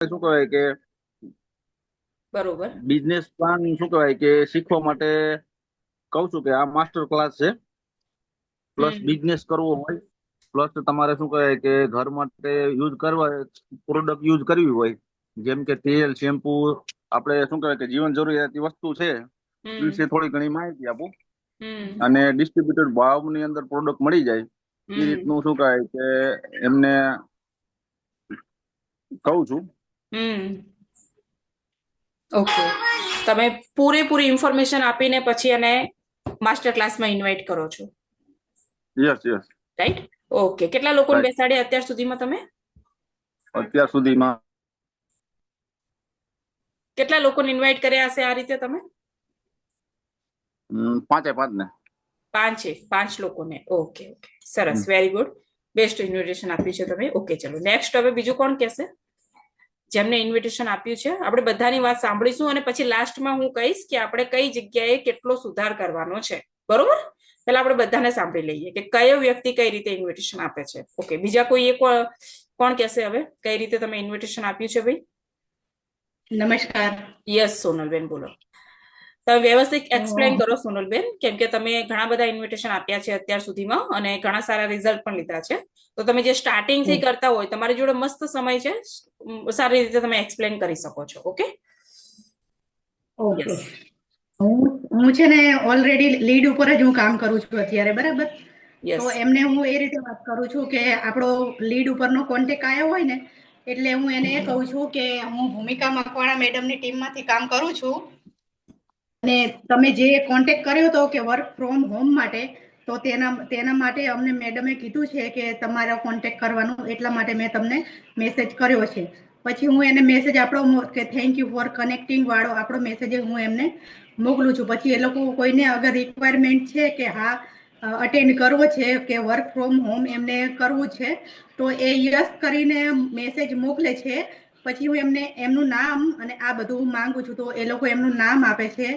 શું કહેવાય કે બરોબર. બિઝનેસ પ્લાન શું કહેવાય કે શીખવા માટે કહું છું કે આ માસ્ટર ક્લાસ છે. પ્લસ હમ બિઝનેસ કરવો હોય, પ્લસ તમારે શું કહેવાય કે ઘર માટે યુઝ કરવા, પ્રોડક્ટ યુઝ કરવી હોય, જેમ કે તેલ, શેમ્પુ, આપણે શું કહેવાય કે જીવન જરૂરિયાતની વસ્તુ છે એ હમ વિશે થોડી ઘણી માહિતી આપું. હમ અને ડિસ્ટ્રીબ્યુટર ભાવની અંદર પ્રોડક્ટ મળી જાય એ હમ રીતનું શું કહેવાય કે એમને કહું છું. હમ ઓકે. તમે પૂરેપૂરી ઇન્ફોર્મેશન આપીને પછી એને માસ્ટર ક્લાસમાં ઇન્વાઇટ કરો છો, યસ યસ. રાઈટ? ઓકે. કેટલા લોકોને રાઈટ. બેસાડ્યા અત્યાર સુધીમાં તમે? અત્યાર સુધીમાં કેટલા લોકોને ઇન્વાઇટ કર્યા હશે આ રીતે તમે? પાંચે પાંચ ને. પાંચ લોકોને. ઓકે ઓકે, સરસ, વેરી ગુડ. બેસ્ટ ઇન્વિટેશન આપ્યું છે તમે. ઓકે, ચલો નેક્સ્ટ. હવે બીજું કોણ કહેશે જેમને ઇન્વિટેશન આપ્યું છે? આપણે બધાની વાત સાંભળીશું અને પછી લાસ્ટમાં હું કહીશ કે આપણે કઈ જગ્યાએ કેટલો સુધાર કરવાનો છે. બરોબર? પેલા આપણે બધાને સાંભળી લઈએ કે કયો વ્યક્તિ કઈ રીતે ઇન્વિટેશન આપે છે. ઓકે, બીજા કોઈ એક કોણ કહેશે હવે કઈ રીતે તમે ઇન્વિટેશન આપ્યું છે ભાઈ? નમસ્કાર. યસ, સોનલબેન બોલો. તમે વ્યવસ્થિત તો એક્સપ્લેન કરો સોનલબેન, કેમ કે તમે ઘણા બધા ઇન્વિટેશન આપ્યા છે અત્યાર સુધીમાં અને ઘણા સારા રિઝલ્ટ પણ લીધા છે. તો તમે જે સ્ટાર્ટિંગ થી કરતા હોય, તમારી જોડે મસ્ત સમય છે, સારી રીતે તમે એક્સપ્લેન કરી શકો છો. ઓકે? ઓકે. યસ. હું છે ને ઓલરેડી લીડ ઉપર જ હું કામ કરું છું અત્યારે, બરાબર? તો યસ. એમને હું એ રીતે વાત કરું છું કે આપણો લીડ ઉપરનો કોન્ટેક્ટ આવ્યો હોય ને, એટલે હું એને એ કહું છું કે હું ભૂમિકા મકવાણા મેડમની ટીમમાંથી કામ કરું છું અને તમે જે કોન્ટેક્ટ કર્યો હતો કે વર્ક ફ્રોમ હોમ માટે, તો તેના માટે અમને મેડમે કીધું છે કે તમારો કોન્ટેક્ટ કરવાનું, એટલા માટે મેં તમને મેસેજ કર્યો છે. પછી હું એને મેસેજ આપણો કે થેન્ક યુ ફોર કનેક્ટિંગ વાળો આપણો મેસેજ હું એમને મોકલું છું. પછી એ લોકો કોઈને અગર રિક્વાયરમેન્ટ છે કે હા અટેન્ડ કરવો છે કે વર્ક ફ્રોમ હોમ એમને કરવું છે, તો એ યસ કરીને મેસેજ મોકલે છે. પછી હું એમને એમનું નામ અને આ બધું માંગુ છું, તો એ લોકો એમનું નામ આપે છે,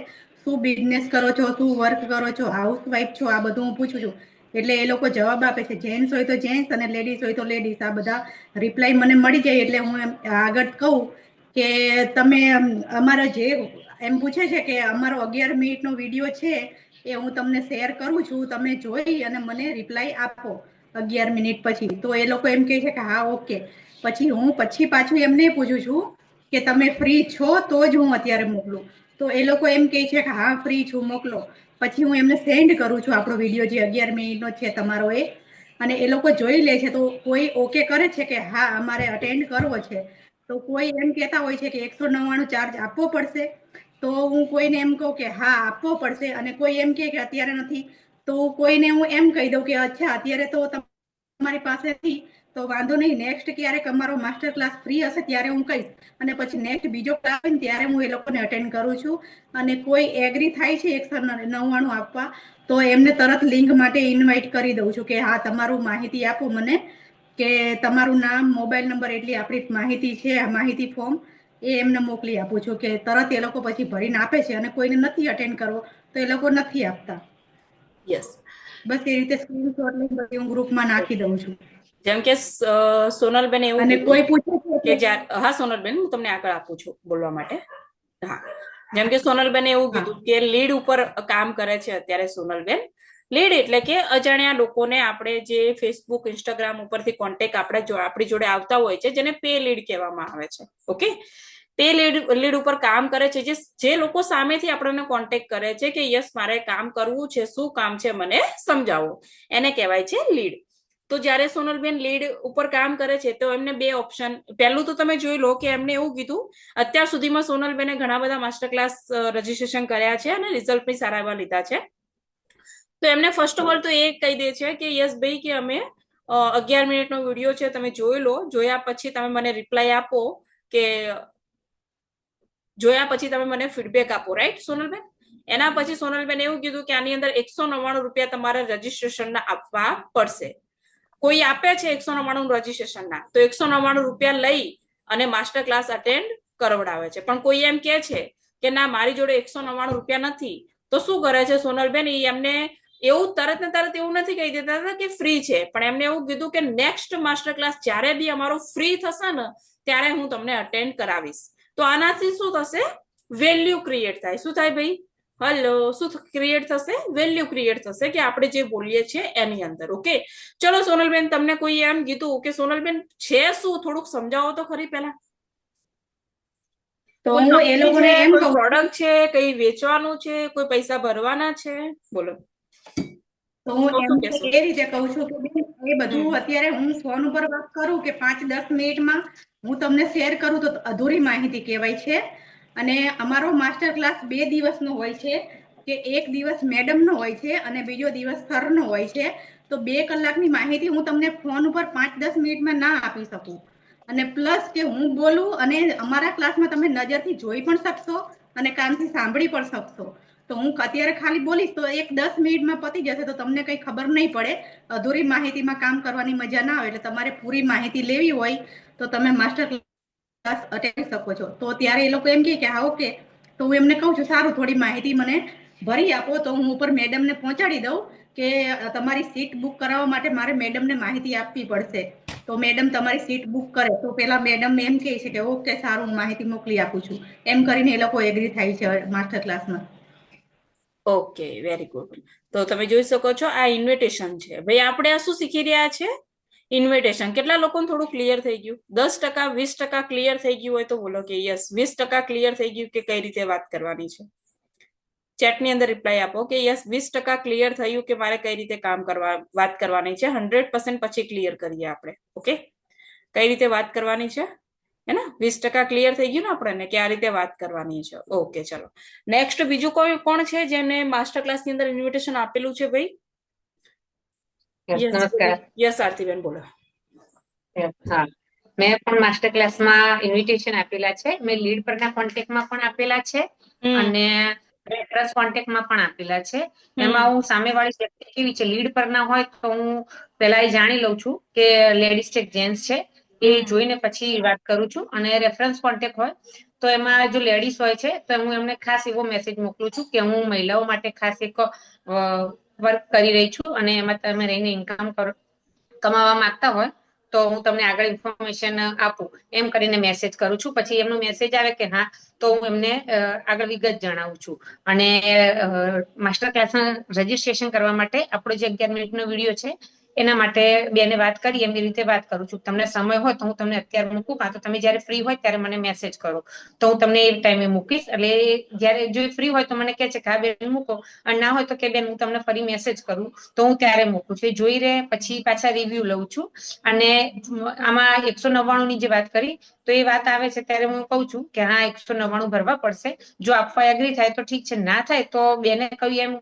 શું બિઝનેસ કરો છો, શું વર્ક કરો છો, હાઉસવાઈફ છો, આ બધું હું પૂછું છું. એટલે એ લોકો જવાબ આપે છે. જેન્ટ્સ હોય તો જેન્ટ્સ અને લેડીઝ હોય તો લેડીઝ. આ બધા રિપ્લાય મને મળી જાય એટલે હું એમ આગળ કહું કે તમે અમારા જે એમ પૂછે છે કે અમારો 11 મિનિટનો વિડીયો છે એ હું તમને શેર કરું છું, તમે જોઈ અને મને રિપ્લાય આપો 11 મિનિટ પછી. તો એ લોકો એમ કહે છે કે હા ઓકે. પછી હું પાછું એમને પૂછું છું કે તમે ફ્રી છો તો જ હું અત્યારે મોકલું. તો એ લોકો એમ કહે છે કે હા ફ્રી છું, મોકલો. પછી હું એમને સેન્ડ કરું છું આપણો વિડીયો જે 11 મિનિટનો છે તમારો એ, અને એ લોકો જોઈ લે છે. તો કોઈ ઓકે કરે છે કે હા અમારે અટેન્ડ કરવો છે, તો કોઈ એમ કહેતા હોય છે કે 199 ચાર્જ આપવો પડશે, તો હું કોઈને એમ કહું કે હા આપવો પડશે. અને કોઈ એમ કે અત્યારે નથી, તો કોઈને હું એમ કહી દઉં કે અચ્છા અત્યારે તો તમારી પાસે નથી, તો વાંધો નહીં, નેક્સ્ટ ક્યારેક અમારો માસ્ટર ક્લાસ ફ્રી હશે ત્યારે હું કહીશ. અને પછી નેક્સ્ટ બીજો ક્લાસ હોય ને ત્યારે હું એ લોકોને અટેન્ડ કરું છું. અને કોઈ એગ્રી થાય છે 199 આપવા, તો એમને તરત લિંક માટે ઇન્વાઇટ કરી દઉં છું કે હા તમારું માહિતી આપો મને, કે તમારું નામ, મોબાઈલ નંબર, એટલી આપણી માહિતી છે, આ માહિતી ફોર્મ એ એમને મોકલી આપું છું કે તરત એ લોકો પછી ભરીને આપે છે. અને કોઈને નથી અટેન્ડ કરવો તો એ લોકો નથી આપતા. યસ. બસ એ રીતે સ્ક્રીનશોટ લઈને બધી હું ગ્રુપમાં નાખી દઉં છું. જેમ કે સોનલબેન એવું અને કીધું કોઈ પૂછે કે છે હા સોનલબેન, હું તમને આગળ આપું છું બોલવા માટે. હા, જેમ કે સોનલબેન એવું હા કીધું કે લીડ ઉપર કામ કરે છે અત્યારે સોનલબેન. લીડ એટલે કે અજાણ્યા લોકોને આપણે જે ફેસબુક, ઇન્સ્ટાગ્રામ ઉપરથી કોન્ટેક્ટ આપણી જોડે આવતા હોય છે, જેને પે લીડ કહેવામાં આવે છે. ઓકે? તે લીડ ઉપર કામ કરે છે. જે લોકો સામેથી આપણને કોન્ટેક્ટ કરે છે કે યસ મારે કામ કરવું છે, શું કામ છે મને સમજાવો, એને કહેવાય છે લીડ. તો જ્યારે સોનલબેન લીડ ઉપર કામ કરે છે તો એમને બે ઓપ્શન, પહેલું તો તમે જોઈ લો કે એમને એવું કીધું અત્યાર સુધીમાં સોનલબેને ઘણા બધા માસ્ટર ક્લાસ રજીસ્ટ્રેશન કર્યા છે અને રિઝલ્ટ પણ સારા એવા લીધા છે. તો એમને ફર્સ્ટ ઓફ ઓલ તો એ કહી દે છે કે યસ ભાઈ, કે અમે 11 મિનિટનો વિડીયો છે, તમે જોઈ લો, જોયા પછી તમે મને રિપ્લાય આપો, કે જોયા પછી તમે મને ફીડબેક આપો. રાઈટ સોનલબેન? એના પછી સોનલબેન એવું કીધું કે આની અંદર 199 રૂપિયા તમારે રજીસ્ટ્રેશનના આપવા પડશે. કોઈ આપે છે 199 રજીસ્ટ્રેશનના, તો 199 રૂપિયા લઈ અને માસ્ટર ક્લાસ અટેન્ડ કરવડાવે છે. પણ કોઈ એમ કે છે કે ના મારી જોડે 199 રૂપિયા નથી, તો શું કરે છે સોનલબેન? એ એમને એવું તરત ને તરત એવું નથી કહી દેતા હતા કે ફ્રી છે, પણ એમને એવું કીધું કે નેક્સ્ટ માસ્ટર ક્લાસ જ્યારે બી અમારો ફ્રી થશે ને ત્યારે હું તમને અટેન્ડ કરાવીશ. તો આનાથી શું થશે? વેલ્યુ ક્રિએટ થાય. શું થાય ભાઈ? હલો, શું ક્રિએટ થશે? વેલ્યુ ક્રિએટ થશે કે આપણે જે બોલીએ છીએ એની અંદર. ઓકે, ચલો સોનલબેન, તમને કોઈ એમ કીધું કે સોનલબેન છે શું, થોડુંક સમજાવો તો ખરી પહેલા. તો કોઈ હું એ કંપની લોકોને છે, એમ કોઈ કહું છું, પ્રોડક્ટ છે, કઈ વેચવાનું છે, કોઈ પૈસા ભરવાના છે? બોલો. તો હું તો શું એમને કહેશો? એ રીતે કહું છું કે બેન, એ બધું અત્યારે હું ફોન ઉપર વાત કરું કે 5-10 મિનિટમાં હું તમને શેર કરું તો અધૂરી માહિતી કહેવાય છે. અને અમારો માસ્ટર ક્લાસ 2 દિવસનો હોય છે, કે એક દિવસ મેડમનો હોય છે અને બીજો દિવસ સરનો હોય છે. તો 2 કલાકની માહિતી હું તમને ફોન ઉપર 5-10 મિનિટમાં ના આપી શકું. અને પ્લસ કે હું બોલું અને અમારા ક્લાસમાં તમે નજરથી જોઈ પણ શકશો અને કાનથી સાંભળી પણ શકશો. તો હું અત્યારે ખાલી બોલીશ તો 10 મિનિટમાં પતી જશે, તો તમને કઈ ખબર નહીં પડે. અધૂરી માહિતીમાં કામ કરવાની મજા ના આવે. એટલે તમારે પૂરી માહિતી લેવી હોય તો તમે માસ્ટર ક્લાસ અટેન્ડ શકો છો. તો ત્યારે એ લોકો એમ કે હા ઓકે, તો હું એમને કહું છું સારું, થોડી માહિતી મને ભરી આપો. તો હું ઉપર મેડમને પહોંચાડી દઉં કે તમારી સીટ બુક કરાવવા માટે મારે મેડમને માહિતી આપવી પડશે. તો મેડમ તમારી સીટ બુક કરે તો પેલા મેડમ એમ કહે છે કે ઓકે સારું, હું માહિતી મોકલી આપું છું. એમ કરીને એ લોકો એગ્રી થાય છે માસ્ટર ક્લાસમાં. Okay, very good. તો તમે જોઈ શકો છો આ ઇન્વિટેશન છે. ભાઈ આપણે આ શું શીખી રહ્યા છે? ઇન્વિટેશન. કેટલા લોકોને થોડું ક્લિયર થઈ ગયું? 10%, 20% ક્લિયર થઈ ગયું હોય તો બોલો કે યસ. 20% ક્લિયર થઈ ગયું કે કઈ રીતે વાત કરવાની છે? ચેટની અંદર રિપ્લાય આપો કે યસ, 20% ક્લિયર થયું કે મારે કઈ રીતે વાત કરવાની છે. 100% પછી ક્લિયર કરીએ આપણે. ઓકે, કઈ રીતે વાત કરવાની છે, હે ને? 20% ક્લિયર થઈ ગયું ને આપણને કે આ રીતે વાત કરવાની છે. ઓકે, ચલો નેક્સ્ટ બીજું કોણ છે જેને માસ્ટર ક્લાસ ની અંદર ઇન્વિટેશન આપેલું છે ભાઈ? નમસ્કાર. યસ આરતીબેન, બોલો. હા, મેં પણ માસ્ટર ક્લાસમાં ઇન્વિટેશન આપેલા છે. મેં લીડ પરના કોન્ટેક્ટમાં પણ આપેલા છે અને રેફરન્સ કોન્ટેક્ટમાં પણ આપેલા છે. એમાં હું સામેવાળી વ્યક્તિ કેવી છે, લીડ પરના હોય તો હું પહેલા એ જાણી લઉં છું કે લેડીઝ છે કે જેન્ટ્સ છે, એ જોઈને પછી વાત કરું છું. અને રેફરન્સ કોન્ટેક્ટ હોય તો એમાં જો લેડીઝ હોય છે તો હું એમને ખાસ એવો મેસેજ મોકલું છું કે હું મહિલાઓ માટે ખાસ એક વર્ક કરી રહી છું અને એમાં તમે રહીને ઇન્કમ કમાવા માંગતા હોય તો હું તમને આગળ ઇન્ફોર્મેશન આપું, એમ કરીને મેસેજ કરું છું. પછી એમનો મેસેજ આવે કે હા, તો હું એમને આગળ વિગત જણાવું છું. અને માસ્ટર ક્લાસમાં રજીસ્ટ્રેશન કરવા માટે આપણો જે 11 મિનિટનો વિડીયો છે એના માટે બેને વાત કરી એમની રીતે વાત કરું છું. તમને સમય હોય તો હું તમને અત્યારે મૂકું, કાં તો તમે જયારે ફ્રી હોય ત્યારે મને મેસેજ કરો તો હું તમને એ ટાઈમે મૂકીશ. એટલે જયારે જો ફ્રી હોય તો મને કહે છે કે હા બેન મૂકો, અને ના હોય તો કે બેન હું તમને ફરી મેસેજ કરું, તો હું ત્યારે મૂકું છું. એ જોઈ રહે પછી પાછા રિવ્યુ લઉં છું. અને આમાં 199 ની જે વાત કરી તો એ વાત આવે છે ત્યારે હું કહું છું કે હા 199 ભરવા પડશે. જો આપવા એગ્રી થાય તો ઠીક છે, ના થાય તો બેને કહ્યું એમ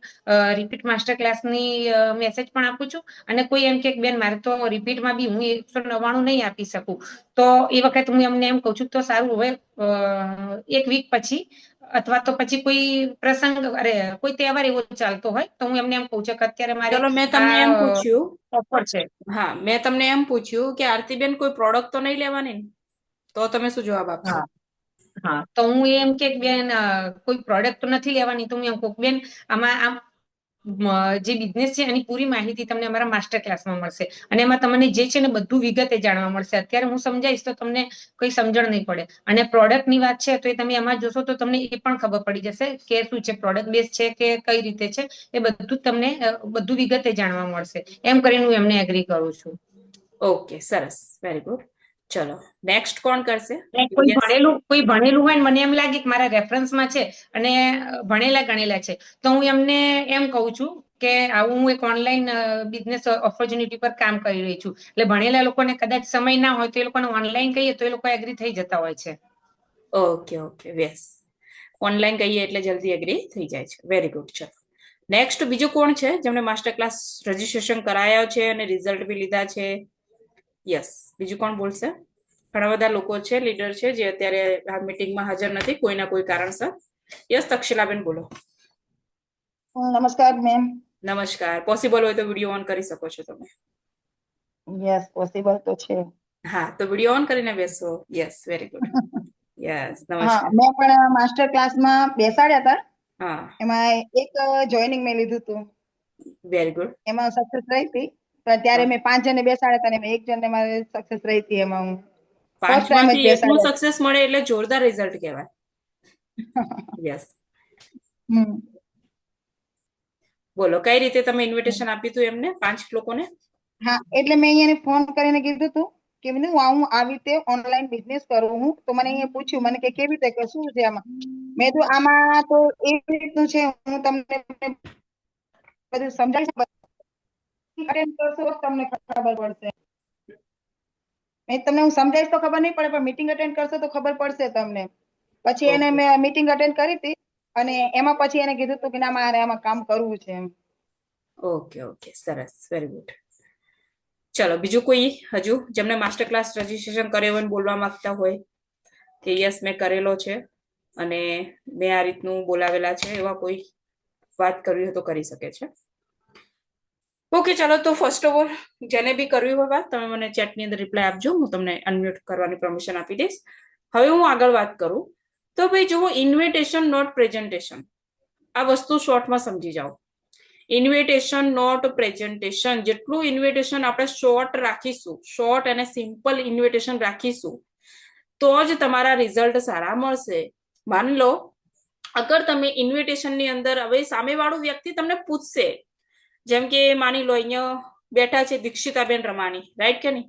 રિપીટ માસ્ટર ક્લાસની મેસેજ પણ આપું છું. અને કોઈ એમ કે બેન મારે તો રિપીટમાં બી હું 199 નહીં આપી શકું, તો એ વખત હું એમને એમ કહું છું તો સારું, હવે 1 વીક પછી અથવા તો પછી કોઈ પ્રસંગ, કોઈ તહેવાર એવો ચાલતો હોય તો હું એમને એમ કહું છું કે અત્યારે મારે ચલો મેં તમને એમ પૂછ્યું, ઓફર છે. હા, મેં તમને એમ પૂછ્યું કે આરતીબેન કોઈ પ્રોડક્ટ તો નહીં લેવાની ને? તો તમે શું જવાબ આપશો? હા, તો હું એમ કે બેન કોઈ પ્રોડક્ટ તો નથી લેવાની, તો હું એમ કહું બેન આમાં જે બિઝનેસ છે એની પૂરી માહિતી તમને અમારા માસ્ટર ક્લાસમાં મળશે. અને એમાં તમને જે છે ને બધું વિગતે જાણવા મળશે. અત્યારે હું સમજાઈશ તો તમને કઈ સમજણ નહીં પડે. અને પ્રોડક્ટની વાત છે તો એ તમે એમાં જોશો તો તમને એ પણ ખબર પડી જશે કે શું છે, પ્રોડક્ટ બેઝ છે કે કઈ રીતે છે. એ બધું તમને બધું વિગતે જાણવા મળશે. એમ કરીને હું એમને એગ્રી કરું છું. ઓકે, સરસ, વેરી ગુડ. ચલો નેક્સ્ટ કોણ કરશે? કોઈ ભણેલું હોય ને મને એમ લાગે કે મારા રેફરન્સમાં છે અને ભણેલા ગણેલા છે, તો હું એમને એમ કહું છું કે આવું હું એક ઓનલાઈન બિઝનેસ ઓપોર્ચ્યુનિટી પર કામ કરી રહી છું. એટલે ભણેલા લોકોને કદાચ સમય ના હોય તો એ લોકોને ઓનલાઈન કહીએ તો એ લોકો એગ્રી થઈ જતા હોય છે. ઓકે, યસ, ઓનલાઈન કહીએ એટલે જલ્દી એગ્રી થઈ જાય છે. Very good. ચલો નેક્સ્ટ બીજું કોણ છે જેમણે માસ્ટર ક્લાસ રજીસ્ટ્રેશન કરાયા છે અને રિઝલ્ટ બી લીધા છે? યસ, બીજું કોણ બોલશે? ઘણા બધા લોકો છે, લીડર છે, જે અત્યારે આ મીટિંગમાં હાજર નથી કોઈના કોઈ કારણસર. યસ, તક્ષિલાબેન બોલો. નમસ્કાર મેમ. નમસ્કાર. પોસિબલ હોય તો વિડીયો ઓન કરી શકો છો તમે. યસ, પોસિબલ તો છે. હા, તો વિડીયો ઓન કરીને બેસો. Yes, very good. યસ, હા, નમસ્કાર. મેં પણ માસ્ટર ક્લાસમાં બેસાડ્યા હતા. હા, એમાં એક જોઈનિંગ મેં લીધું હતું. Very good. એમાં સક્સેસ રહી હતી. પણ ત્યારે મેં 5 જણને બેસાડ્યા હતા અને મેં 1 જણને મારે સક્સેસ રહી હતી. એમાં હું ફર્સ્ટ ટાઈમ જ 5માંથી એકનું બેસાડ્યા. સક્સેસ મળે એટલે જોરદાર રિઝલ્ટ કહેવાય. યસ. બોલો કઈ રીતે તમે ઇન્વિટેશન આપ્યું હતું એમને 5 લોકોને? હા, એટલે મેં અહીંયા ફોન કરીને કીધું હતું કે હું આવી રીતે ઓનલાઈન બિઝનેસ કરું હું. તો મને અહીંયા પૂછ્યું, મને કે કેવી રીતે, કે શું છે આમાં? મેં કીધું આમાં તો એવી રીતનું છે, હું તમને બધું સમજાવીશ, અટેન્ડ કરશો તો તમને ખબર પડશે. તમને હું સમજાવીશ તો ખબર નહીં પડે, પણ મીટિંગ અટેન્ડ કરશો તો ખબર પડશે તમને. પછી એને મેં મીટિંગ અટેન્ડ કરી હતી અને એમાં પછી એને કીધું હતું કે ના મારે આમાં કામ કરવું છે એમ. ઓકે ઓકે, સરસ, વેરી ગુડ. ચલો બીજું કોઈ હજુ જેમને માસ્ટર ક્લાસ રજીસ્ટ્રેશન કર્યો હોય બોલવા માંગતા હોય કે યસ મેં કરેલો છે અને મેં આ રીતનું બોલાવેલા છે, એવા કોઈ વાત કરવી હોય તો કરી શકે છે. ઓકે ચાલો, તો ફર્સ્ટ ઓફ ઓલ જેને બી કરવી હોય વાત તમે મને ચેટની અંદર રિપ્લાય આપજો, હું તમને અનમ્યુટ કરવાની પરમિશન આપી દઈશ. હવે હું આગળ વાત કરું તો ભાઈ જુઓ, ઇન્વિટેશન નોટ પ્રેઝન્ટેશન, આ વસ્તુ શોર્ટમાં સમજી જાઓ. ઇન્વિટેશન નોટ પ્રેઝન્ટેશન, જેટલું ઇન્વિટેશન આપણે શોર્ટ રાખીશું, શોર્ટ અને સિમ્પલ ઇન્વિટેશન રાખીશું તો જ તમારા રિઝલ્ટ સારા મળશે. માની લો અગર તમે ઇન્વિટેશન ની અંદર હવે સામેવાળું વ્યક્તિ તમને પૂછશે, જેમ કે માની લો અહીંયા બેઠા છે દીક્ષિતાબેન રમાણી, રાઈટ કે નહીં?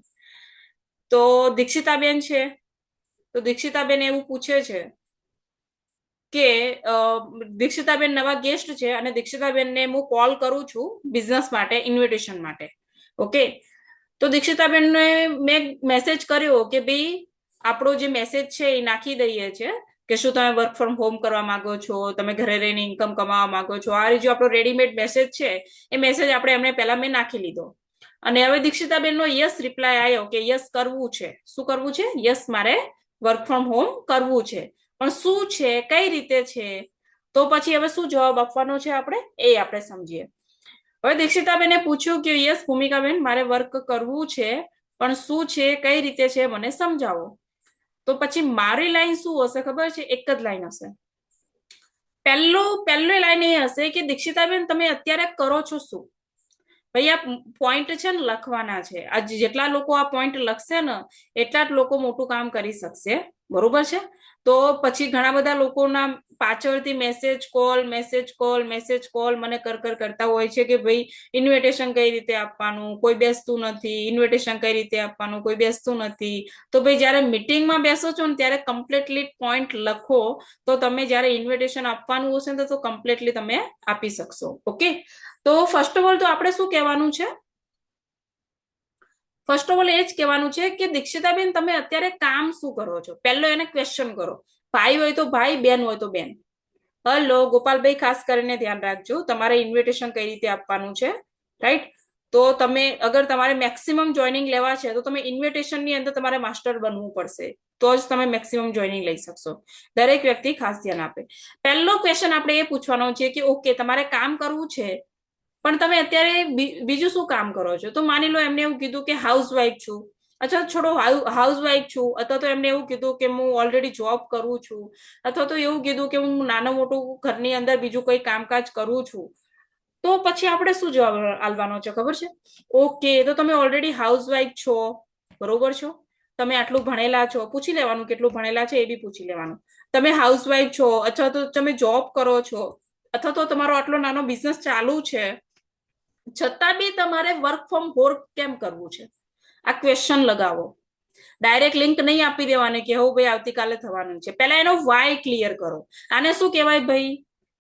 તો દીક્ષિતાબેન છે, તો દીક્ષિતાબેન એવું પૂછે છે કે દીક્ષિતાબેન નવા ગેસ્ટ છે અને દીક્ષિતાબેનને હું કોલ કરું છું બિઝનેસ માટે, ઇન્વિટેશન માટે. ઓકે, તો દીક્ષિતાબેનને મેં મેસેજ કર્યો કે ભાઈ આપણો જે મેસેજ છે એ નાખી દઈએ છે કે શું તમે વર્ક ફ્રોમ હોમ કરવા માંગો છો, તમે ઘરે રહીને ઇન્કમ કમાવા માંગો છો. આ જે આપણો રેડીમેડ મેસેજ છે એ મેસેજ આપણે એમને પહેલા મેં નાખી લીધો અને હવે દીક્ષિતાબેનનો યસ રિપ્લાય આવ્યો કે યસ કરવું છે. શું કરવું છે? યસ મારે વર્ક ફ્રોમ હોમ કરવું છે, પણ શું છે, કઈ રીતે છે? તો પછી હવે શું જવાબ આપવાનો છે આપણે એ આપણે સમજીએ. હવે દીક્ષિતાબેને પૂછ્યું કે યસ ભૂમિકાબેન મારે વર્ક કરવું છે, પણ શું છે, કઈ રીતે છે, મને સમજાવો. તો પછી મારી લાઈન શું હશે ખબર છે? એક જ લાઈન હશે. પહેલી લાઈન એ હશે કે દીક્ષિતાબેન તમે અત્યારે કરો છો શું? ભાઈ આ પોઈન્ટ છે ને લખવાના છે. આ જેટલા લોકો આ પોઈન્ટ લખશે ને એટલા જ લોકો મોટું કામ કરી શકશે, બરોબર છે? તો પછી ઘણા બધા લોકોના પાછળથી મેસેજ કોલ મને કરતા હોય છે કે ભાઈ ઇન્વિટેશન કઈ રીતે આપવાનું, કોઈ બેસતું નથી, ઇન્વિટેશન કઈ રીતે આપવાનું, કોઈ બેસતું નથી. તો ભાઈ જયારે મીટિંગમાં બેસો છો ને ત્યારે કમ્પ્લીટલી પોઈન્ટ લખો, તો તમે જયારે ઇન્વિટેશન આપવાનું હશે ને તો કમ્પ્લીટલી તમે આપી શકશો. ઓકે, તો ફર્સ્ટ ઓફ ઓલ તો આપણે શું કહેવાનું છે? ફર્સ્ટ ઓફ ઓલ એ જ કહેવાનું છે કે દીક્ષિતાબેન તમે અત્યારે કામ શું કરો છો? પહેલો એને ક્વેશ્ચન કરો. ભાઈ હોય તો ભાઈ, બેન હોય તો બેન. હલો ગોપાલભાઈ, ખાસ કરીને ધ્યાન રાખજો, તમારે ઇન્વિટેશન કઈ રીતે આપવાનું છે, રાઈટ? તો તમે અગર તમારે મેક્સિમમ જોઈનિંગ લેવા છે તો તમે ઇન્વિટેશન ની અંદર તમારે માસ્ટર બનવું પડશે, તો જ તમે મેક્સિમમ જોઈનિંગ લઈ શકશો. દરેક વ્યક્તિ ખાસ ધ્યાન આપે. પહેલો ક્વેશ્ચન આપણે એ પૂછવાનો છે કે ઓકે તમારે કામ કરવું છે, પણ તમે અત્યારે બીજું શું કામ કરો છો? તો માની લો એમને એવું કીધું કે હાઉસવાઈફ છું, અચ્છા છોડો હાઉસવાઈફ છું, અથવા તો એમને એવું કીધું કે હું ઓલરેડી જોબ કરું છું, અથવા તો એવું કીધું કે હું નાનું મોટું ઘરની અંદર બીજું કોઈ કામકાજ કરું છું. તો પછી આપણે શું જવાબ આલવાનો છે ખબર છે? ઓકે, તો તમે ઓલરેડી હાઉસવાઈફ છો, બરોબર છો, તમે આટલું ભણેલા છો, પૂછી લેવાનું કેટલું ભણેલા છે એ બી પૂછી લેવાનું. તમે હાઉસવાઈફ છો અથવા તો તમે જોબ કરો છો અથવા તો તમારો આટલો નાનો બિઝનેસ ચાલુ છે, છતાં બી તમારે વર્ક ફ્રોમ હોમ કેમ કરવું છે? આ ક્વેશ્ચન લગાવો. ડાયરેક્ટ લિંક નહીં આપી દેવાની કે હો ભાઈ આવતીકાલે થવાનું છે. પહેલા એનો વાય ક્લિયર કરો. આને શું કહેવાય ભાઈ?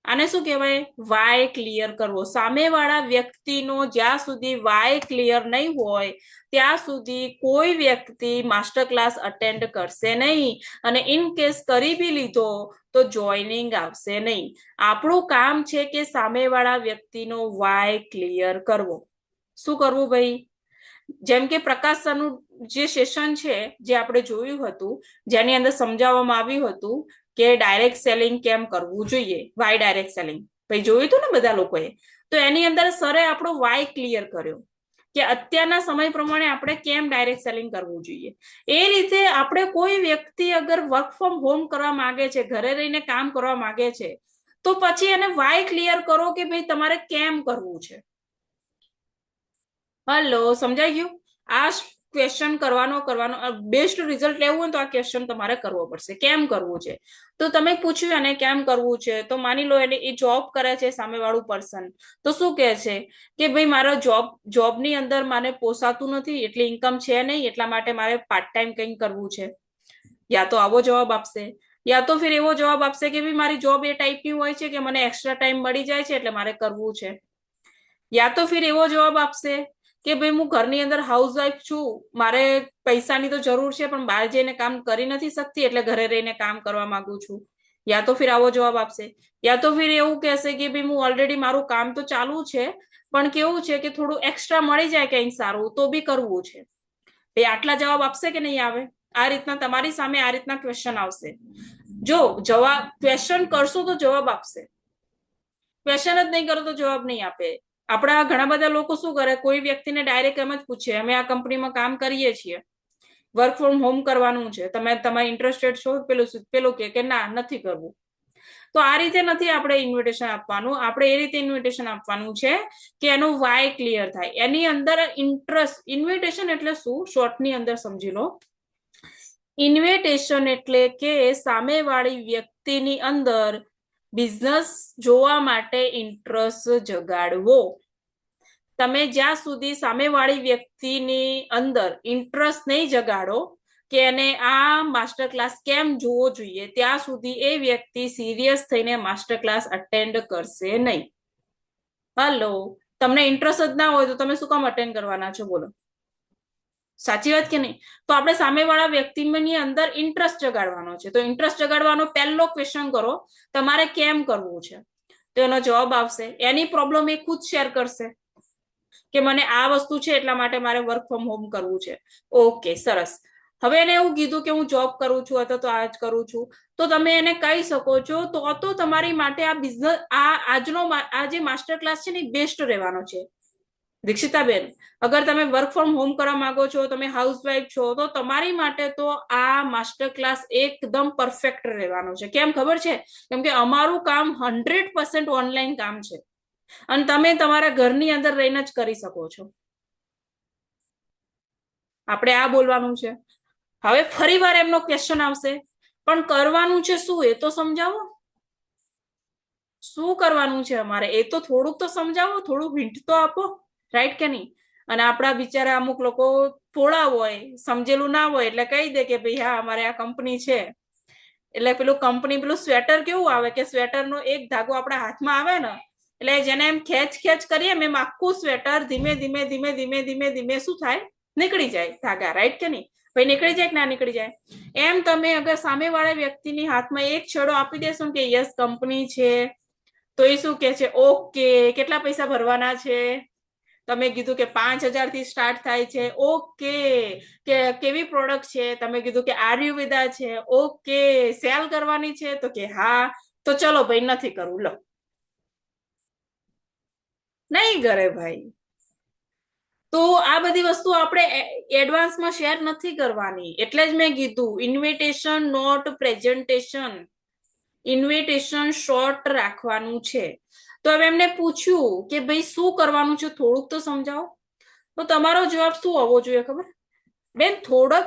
આને શું કહેવાય? વાય ક્લિયર કરવો. સામેવાળા વ્યક્તિનો જ્યાં સુધી વાય ક્લિયર નહીં હોય ત્યાં સુધી કોઈ વ્યક્તિ માસ્ટર ક્લાસ અટેન્ડ કરશે નહીં, અને ઇન કેસ કરી બી લીધો તો જોઈનિંગ આવશે નહીં. આપણું કામ છે કે સામેવાળા વ્યક્તિનો વાય ક્લિયર કરવો. શું કરવું ભાઈ? જેમ કે પ્રકાશ સરનું જે સેશન છે જે આપણે જોયું હતું, જેની અંદર સમજાવવામાં આવ્યું હતું કે ડાયરેક્ટ સેલિંગ કેમ કરવું જોઈએ, વાય ડાયરેક્ટ સેલિંગ, ભાઈ જોયું હતું ને બધા લોકોએ. તો એની અંદર સરે આપણો વાય ક્લિયર કર્યો કે અત્યારના સમય પ્રમાણે આપણે કેમ ડાયરેક્ટ સેલિંગ કરવું જોઈએ. એ રીતે આપણે કોઈ વ્યક્તિ અગર વર્ક ફ્રોમ હોમ કરવા માંગે છે, ઘરે રહીને કામ કરવા માંગે છે, તો પછી એને વાય ક્લિયર કરો કે ભાઈ તમારે કેમ કરવું છે. હલો, સમજાઈ ગયું? આ ક્વેશ્ચન કરવાનો બેસ્ટ રિઝલ્ટ લેવું હોય તો આ ક્વેશ્ચન તમારે કરવો પડશે. કેમ કરવું છે? તો તમે પૂછ્યું અને કેમ કરવું છે, તો માની લો એને એ જોબ કરે છે સામેવાળું પર્સન, તો શું કહે છે કે ભાઈ મારો જોબની અંદર મને પોસાતું નથી, એટલી ઇન્કમ છે નહીં, એટલા માટે મારે પાર્ટ ટાઈમ કંઈક કરવું છે. યા તો આવો જવાબ આપશે, યા તો ફિર એવો જવાબ આપશે કે ભાઈ મારી જોબ એ ટાઈપની હોય છે કે મને એક્સ્ટ્રા ટાઈમ મળી જાય છે એટલે મારે કરવું છે. યા તો ફિર એવો જવાબ આપશે કે ભાઈ હું ઘરની અંદર હાઉસવાઈફ છું, મારે પૈસાની તો જરૂર છે પણ બહાર જઈને કામ કરી નથી શકતી એટલે ઘરે રહીને કામ કરવા માંગુ છું. યા તો ફિર આવો જવાબ આપશે. યા તો ફિર એવું કહેશે કે ભાઈ હું ઓલરેડી મારું કામ તો ચાલુ છે પણ કેવું છે કે થોડું એક્સ્ટ્રા મળી જાય કંઈક સારું તો બી કરવું છે. એ આટલા જવાબ આપશે કે નહીં આવે? આ રીતના તમારી સામે આ રીતના ક્વેશ્ચન આવશે. જો જવાબ ક્વેશ્ચન કરશો તો જવાબ આપશે, ક્વેશ્ચન જ નહીં કરો તો જવાબ નહીં આપે. આપણા ઘણા બધા લોકો શું કરે, કોઈ વ્યક્તિને ડાયરેક્ટ એમ જ પૂછે અમે આ કંપનીમાં કામ કરીએ છીએ, વર્ક ફ્રોમ હોમ કરવાનું છે, તમે ઇન્ટરેસ્ટેડ છો? પેલું કે ના નથી કરવું. તો આ રીતે નથી આપણે ઇન્વિટેશન આપવાનું. આપણે એ રીતે ઇન્વિટેશન આપવાનું છે કે એનો વાય ક્લિયર થાય, એની અંદર ઇન્ટરેસ્ટ. ઇન્વિટેશન એટલે શું? શોર્ટની અંદર સમજી લો. ઇન્વિટેશન એટલે કે સામેવાળી વ્યક્તિની અંદર બિઝનેસ જોવા માટે ઇન્ટરેસ્ટ જગાડવો. તમે જ્યાં સુધી સામેવાળી વ્યક્તિની અંદર ઇન્ટરેસ્ટ નહીં જગાડો કે એને આ માસ્ટર ક્લાસ કેમ જોવો જોઈએ, ત્યાં સુધી એ વ્યક્તિ સિરિયસ થઈને માસ્ટર ક્લાસ અટેન્ડ કરશે નહીં. હલો, તમને ઇન્ટરેસ્ટ જ ના હોય તો તમે શું કામ અટેન્ડ કરવાના છો? બોલો, સાચી વાત કે નહીં? તો આપણે સામેવાળા વ્યક્તિની અંદર ઇન્ટરેસ્ટ જગાડવાનો છે. તો ઇન્ટરેસ્ટ જગાડવાનો પહેલો ક્વેશ્ચન કરો, તમારે કેમ કરવું છે? તો એનો જવાબ આવશે. એની પ્રોબ્લેમ એ ખુદ શેર કરશે કે મને આ વસ્તુ છે એટલા માટે મારે વર્ક ફ્રોમ હોમ કરવું છે. ઓકે, સરસ. હવે એને એવું કીધું કે હું જોબ કરું છું અથવા તો આ જ કરું છું, તો તમે એને કહી શકો છો તો તમારી માટે આ બિઝનેસ આ જે માસ્ટર ક્લાસ છે ને બેસ્ટ રહેવાનો છે. દીક્ષિતાબેન, અગર તમે વર્ક ફ્રોમ હોમ કરવા માંગો છો, તમે હાઉસવાઈફ છો, તો તમારી માટે તો આ માસ્ટર ક્લાસ એકદમ પરફેક્ટ રહેવાનો છે. કેમ ખબર છે? કેમ કે અમારું કામ 100% ઓનલાઈન કામ છે અને તમે તમારા ઘરની અંદર રહીને જ કરી શકો છો. આપણે આ બોલવાનું છે. હવે ફરીવાર એમનો ક્વેશ્ચન આવશે, પણ કરવાનું છે શું એ તો સમજાવો. શું કરવાનું છે અમારે એ તો થોડુંક તો સમજાવો, થોડું હિન્ટ તો આપો, રાઈટ કે નહીં? અને આપણા બિચારા અમુક લોકો થોડા હોય, સમજેલું ના હોય એટલે કહી દે કે ભાઈ હા અમારે આ કંપની છે. એટલે પેલું સ્વેટર કેવું આવે કે સ્વેટરનો એક ધાગો આપણા હાથમાં આવે ને એટલે જેને એમ ખેંચ કરીએ એમ આખું સ્વેટર ધીમે ધીમે શું થાય? નીકળી જાય ધાગા, રાઈટ કે નહીં? ભાઈ નીકળી જાય કે ના નીકળી જાય? એમ તમે અગર સામેવાળા વ્યક્તિની હાથમાં એક છેડો આપી દેશો કે યસ કંપની છે, તો એ શું કે છે? ઓકે, કેટલા પૈસા ભરવાના છે? તમે કીધું કે 5,000 થી સ્ટાર્ટ થાય છે. ઓકે, કે કેવી પ્રોડક્ટ છે? તમે કીધું કે આયુર્વેદા છે. ઓકે, સેલ કરવાની છે? તો કે હા. તો ચલો ભાઈ નથી કરવું, લો. નહીં કરે ભાઈ. તો આ બધી વસ્તુ આપણે એડવાન્સમાં શેર નથી કરવાની. એટલે જ મેં કીધું invitation not presentation. Invitation short રાખવાનું છે. તો હવે એમને પૂછ્યું કે ભાઈ શું કરવાનું છે, થોડુંક તો સમજાવો. તો તમારો જવાબ શું હોવો જોઈએ ખબર? બેન થોડોક,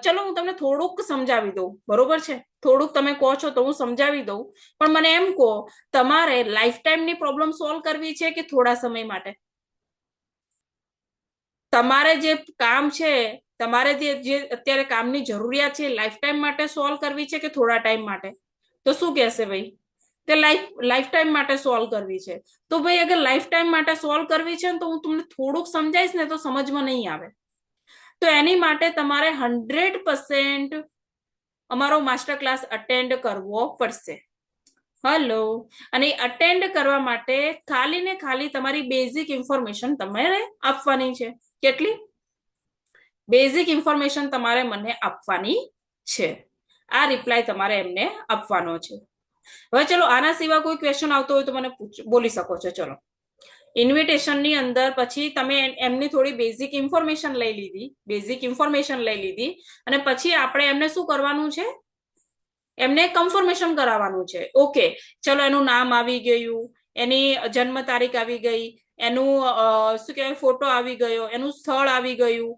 ચલો હું તમને થોડુંક સમજાવી દઉં, બરોબર છે? થોડુંક તમે કહો છો તો હું સમજાવી દઉં, પણ મને એમ કહો તમારે લાઈફ ટાઈમની પ્રોબ્લેમ સોલ્વ કરવી છે કે થોડા સમય માટે? તમારે જે કામ છે, તમારે જે અત્યારે કામની જરૂરિયાત છે લાઈફ ટાઈમ માટે સોલ્વ કરવી છે કે થોડા ટાઈમ માટે? તો શું કહેશે ભાઈ? તે લાઈફ ટાઈમ માટે સોલ્વ કરવી છે. તો ભાઈ અગર લાઈફ ટાઈમ માટે સોલ્વ કરવી છે ને તો હું તમને થોડુંક સમજાઈશ ને તો સમજમાં નહીં આવે. તો એની માટે તમારે 100% અમારો માસ્ટર ક્લાસ અટેન્ડ કરવો પડશે. હલો, અને અટેન્ડ કરવા માટે ખાલી ને ખાલી તમારી બેઝિક ઇન્ફોર્મેશન તમારે આપવાની છે. કેટલી બેઝિક ઇન્ફોર્મેશન તમારે મને આપવાની છે? આ રિપ્લાય તમારે એમને આપવાનો છે. હવે ચલો આના સિવાય કોઈ ક્વેશ્ચન આવતો હોય તો મને બોલી શકો છો. ચલો, ઇન્વિટેશન ની અંદર પછી તમે એમની થોડી બેઝિક ઇન્ફોર્મેશન લઈ લીધી અને પછી આપણે એમને શું કરવાનું છે? એમને કન્ફર્મેશન કરાવવાનું છે. ઓકે, ચલો એનું નામ આવી ગયું, એની જન્મ તારીખ આવી ગઈ, એનું શું કહેવાય ફોટો આવી ગયો, એનું સ્થળ આવી ગયું,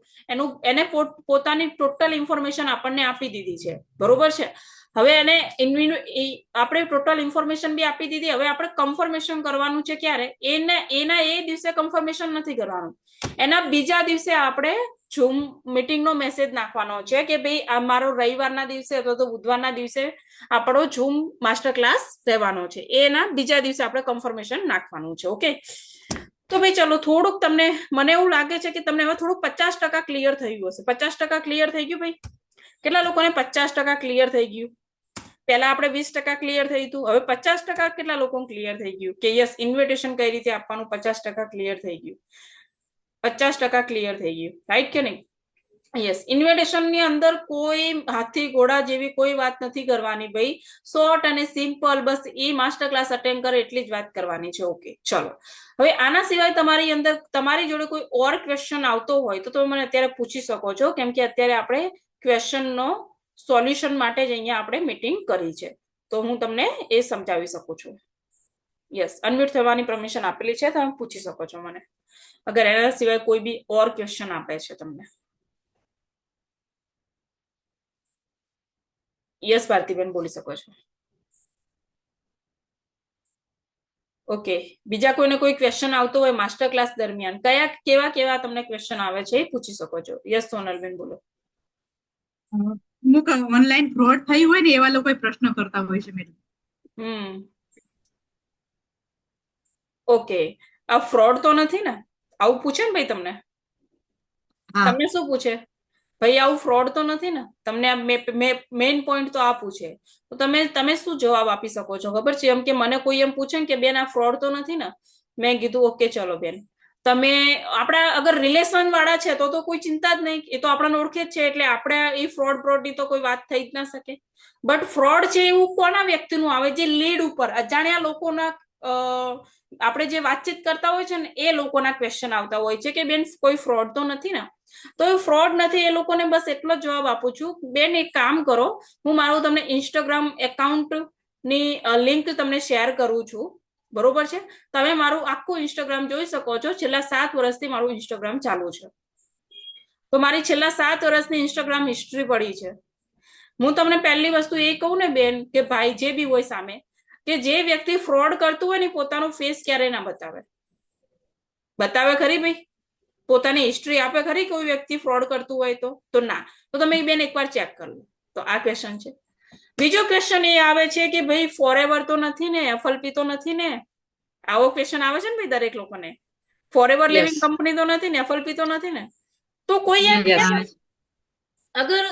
એને પોતાની ટોટલ ઇન્ફોર્મેશન આપણને આપી દીધી છે, બરોબર છે. હવે એને આપણે ટોટલ ઇન્ફોર્મેશન બી આપી દીધી. હવે આપણે કન્ફર્મેશન કરવાનું છે ક્યારે? એના એ દિવસે કન્ફર્મેશન નથી કરવાનું, એના બીજા દિવસે આપણે ઝૂમ મીટિંગ નો મેસેજ નાખવાનો છે કે ભાઈ આ મારો રવિવારના દિવસે અથવા તો બુધવારના દિવસે આપણો ઝૂમ માસ્ટર ક્લાસ રહેવાનો છે. એના બીજા દિવસે આપણે કન્ફર્મેશન નાખવાનું છે. ઓકે, તો ભાઈ ચલો થોડુંક તમને, મને એવું લાગે છે કે તમને હવે થોડુંક 50% ક્લિયર થઈ ગયું હશે. 50% ક્લિયર થઈ ગયું ભાઈ? કેટલા લોકોને 50% ક્લિયર થઈ ગયું? પહેલા આપણે 20% ક્લિયર થઈ હતું, હવે 50% કેટલા લોકો ક્લિયર થઈ ગયું કે યસ ઇન્વિટેશન કઈ રીતે આપવાનું? 50% ક્લિયર થઈ ગયું. 50% ક્લિયર થઈ ગયું, રાઈટ કે નહીં? યસ, ઇન્વિટેશન ની અંદર કોઈ હાથી ઘોડા જેવી કોઈ વાત નથી કરવાની ભાઈ. શોર્ટ અને સિમ્પલ, બસ એ માસ્ટર ક્લાસ અટેન્ડ કરે એટલી જ વાત કરવાની છે. ઓકે, ચલો. હવે આના સિવાય તમારી જોડે કોઈ ઓર ક્વેશ્ચન આવતો હોય તો તમે મને અત્યારે પૂછી શકો છો, કેમ કે અત્યારે આપણે ક્વેશ્ચન નો સોલ્યુશન માટે જ અહીંયા આપણે મીટિંગ કરી છે, તો હું તમને એ સમજાવી શકું છું. યસ, અનમ્યુટ થવાની પરમિશન આપેલી છે, તમે પૂછી શકો છો મને અગર એના સિવાય કોઈ બી ઓર ક્વેશ્ચન આપે છે તમને. યસ ભારતીબેન, બોલી શકો છો. ઓકે, બીજા કોઈને કોઈ ક્વેશ્ચન આવતો હોય માસ્ટર ક્લાસ દરમિયાન, કેવા તમને ક્વેશ્ચન આવે છે એ પૂછી શકો છો. યસ સોનલબેન, બોલો. અમુક ઓનલાઈન ફ્રોડ થયું હોય ને એવા લોકો પ્રશ્ન કરતા હોય છે મેડમ. ઓકે, આ ફ્રોડ તો નથી ને? આવું પૂછે ને ભાઈ તમને? તમને શું પૂછે ભાઈ? આવું ફ્રોડ તો નથી ને? તમને મેઇન પોઈન્ટ તો આ પૂછે, તો તમે શું જવાબ આપી શકો છો ખબર છે? એમ કે મને કોઈ એમ પૂછે કે બેન આ ફ્રોડ તો નથી ને? મેં કીધું ઓકે ચલો બેન, તમે આપણા અગર રિલેશન વાળા છે તો કોઈ ચિંતા જ નહીં, એ તો આપણને ઓળખે જ છે, એટલે આપણે એ ફ્રોડ ની તો કોઈ વાત થઈ જ ના શકે. બટ ફ્રોડ છે એવું કોના વ્યક્તિનું આવે? જે લીડ ઉપર અજાણ્યા લોકોના આપણે જે વાતચીત કરતા હોય છે ને એ લોકોના ક્વેશ્ચન આવતા હોય છે કે બેન કોઈ ફ્રોડ તો નથી ને? તો એ ફ્રોડ નથી, એ લોકોને બસ એટલો જ જવાબ આપું છું, બેન એક કામ કરો, હું મારું તમને ઇન્સ્ટાગ્રામ એકાઉન્ટ ની લિંક તમને શેર કરું છું, બરોબર છે? તમે મારું આખું ઇન્સ્ટાગ્રામ જોઈ શકો છો. છેલ્લા 7 વર્ષથી મારું ઇન્સ્ટાગ્રામ ચાલુ છે, તો મારી છેલ્લા 7 વર્ષની ઇન્સ્ટાગ્રામ હિસ્ટ્રી પડી છે. હું તમને પહેલી વસ્તુ એ કહું ને બેન કે ભાઈ જે બી હોય સામે, કે જે વ્યક્તિ ફ્રોડ કરતું હોય ને પોતાનું ફેસ ક્યારે ના બતાવે ખરી ભાઈ? પોતાની હિસ્ટ્રી આપે ખરી કોઈ વ્યક્તિ ફ્રોડ કરતું હોય તો ના. તો તમે બેન એકવાર ચેક કરી લો. તો આ ક્વેશ્ચન છે. બીજો ક્વેશ્ચન એ આવે છે કે ભાઈ ફોરએવર તો નથી ને? એફએલપી તો નથી ને? આવો ક્વેશ્ચન આવે છે ને ભાઈ દરેક લોકોને. ફોરએવર લિવિંગ કંપની તો નથી ને? એફએલપી તો નથી ને? તો કોઈ એમ અગર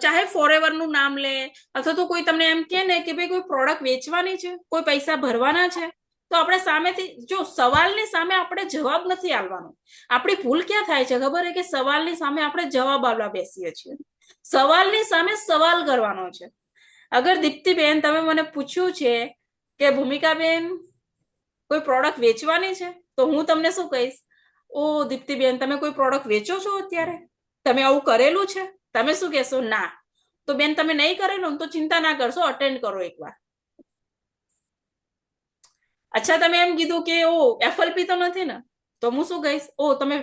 ચાહે ફોરએવર નું નામ લે અથવા તો કોઈ તમને એમ કે ને કે ભાઈ કોઈ પ્રોડક્ટ વેચવાની છે, કોઈ પૈસા ભરવાના છે, તો આપણે સામેથી જો સવાલની સામે આપણે જવાબ નથી આપવાનો. આપણી ભૂલ ક્યાં થાય છે ખબર? કે સવાલની સામે આપણે જવાબ આપવા બેસીએ છીએ. સવાલની સામે સવાલ કરવાનો છે. અગર દીપ્તિબેન તમે મને પૂછ્યું છે કે ભૂમિકાબેન કોઈ પ્રોડક્ટ વેચવાની છે, તો હું તમને શું કહીશ? ઓ દીપ્તિબેન તમે કોઈ પ્રોડક્ટ વેચો છો અત્યારે? તમે આવું કરેલું છે? તમે શું કહેશો? ના. તો બેન તમે નહીં કરેલું તો ચિંતા ના કરશો, અટેન્ડ કરો એકવાર. અચ્છા તમે એમ કીધું કે ઓ એફએલપી તો નથી ને? તો હું શું કહીશ? ઓ તમે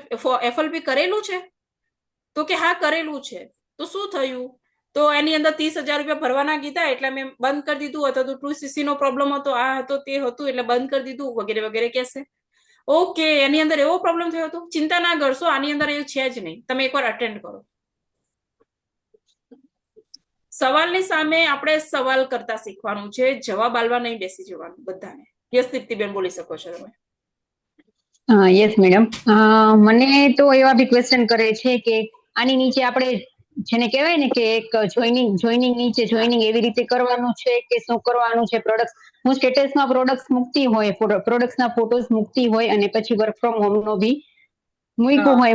એફએલપી કરેલું છે? તો કે હા કરેલું છે. તો શું થયું? તો એની અંદર 30,000 રૂપિયા ભરવાના કીધા એટલે મેં બંધ કરી દીધું, અથવા તો 2cc નો પ્રોબ્લેમ હતો, આ હતો તે હતું એટલે બંધ કરી દીધું, વગેરે વગેરે કહેશે. ઓકે, એની અંદર એવો પ્રોબ્લેમ થયો હતો? ચિંતા ના કરશો, આની અંદર એવું છે જ નહીં, તમે એકવાર અટેન્ડ કરો. સવાલની સામે આપણે સવાલ કરતા શીખવાનું છે, જવાબ આલવા નહીં બેસી જવાનું બધાને. યસ દીપ્તિબેન, બોલી શકો છો તમે. યસ મેડમ, મને તો એવા બી ક્વેશ્ચન કરે છે કે આની નીચે આપણે જેને કહેવાય ને કે એક જોઈનિંગ નીચે જોઈનિંગ એવી રીતે કરવાનું છે કે શું કરવાનું છે? હું સ્ટેટસમાં પ્રોડક્ટ્સ મૂકતી હોય, પ્રોડક્ટ્સના ફોટોઝ મૂકતી હોય અને પછી વર્ક ફ્રોમ હોમ નો બી મૂક્યું હોય,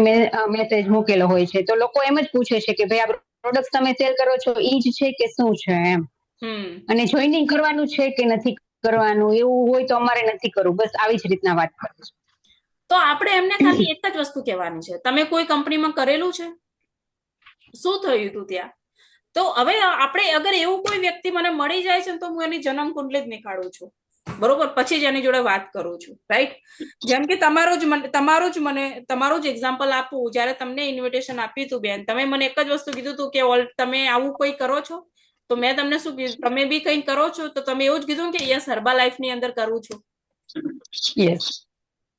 મેસેજ મૂકેલો હોય છે, તો લોકો એમ જ પૂછે છે કે ભાઈ આ પ્રોડક્ટ તમે સેલ કરો છો ઈ જ છે કે શું છે એમ, અને જોઈનિંગ કરવાનું છે કે નથી કરવાનું, એવું હોય તો અમારે નથી કરવું, બસ આવી જ રીતના વાત કરે છે. તો આપણે એમને ખાલી એક જ વસ્તુ કહેવાની છે, તમે કોઈ કંપનીમાં કરેલું છે? શું થયું હતું ત્યાં? તો હવે આપણે અગર એવું કોઈ વ્યક્તિ મને મળી જાય છે તો હું એની જન્મ કુંડલી જ નીકાળું છું. બરોબર, પછી જ એની જોડે વાત કરું છું, રાઈટ? જેમ કે તમારું જ એક્ઝામ્પલ આપું, જયારે તમને ઇન્વિટેશન આપ્યું હતું બેન, તમે મને એક જ વસ્તુ કીધું હતું કે તમે આવું કોઈ કરો છો, તો મેં તમને શું કીધું, તમે બી કંઈ કરો છો, તો તમે એવું જ કીધું કે યસ હર્બા લાઈફ ની અંદર કરું છું. યસ.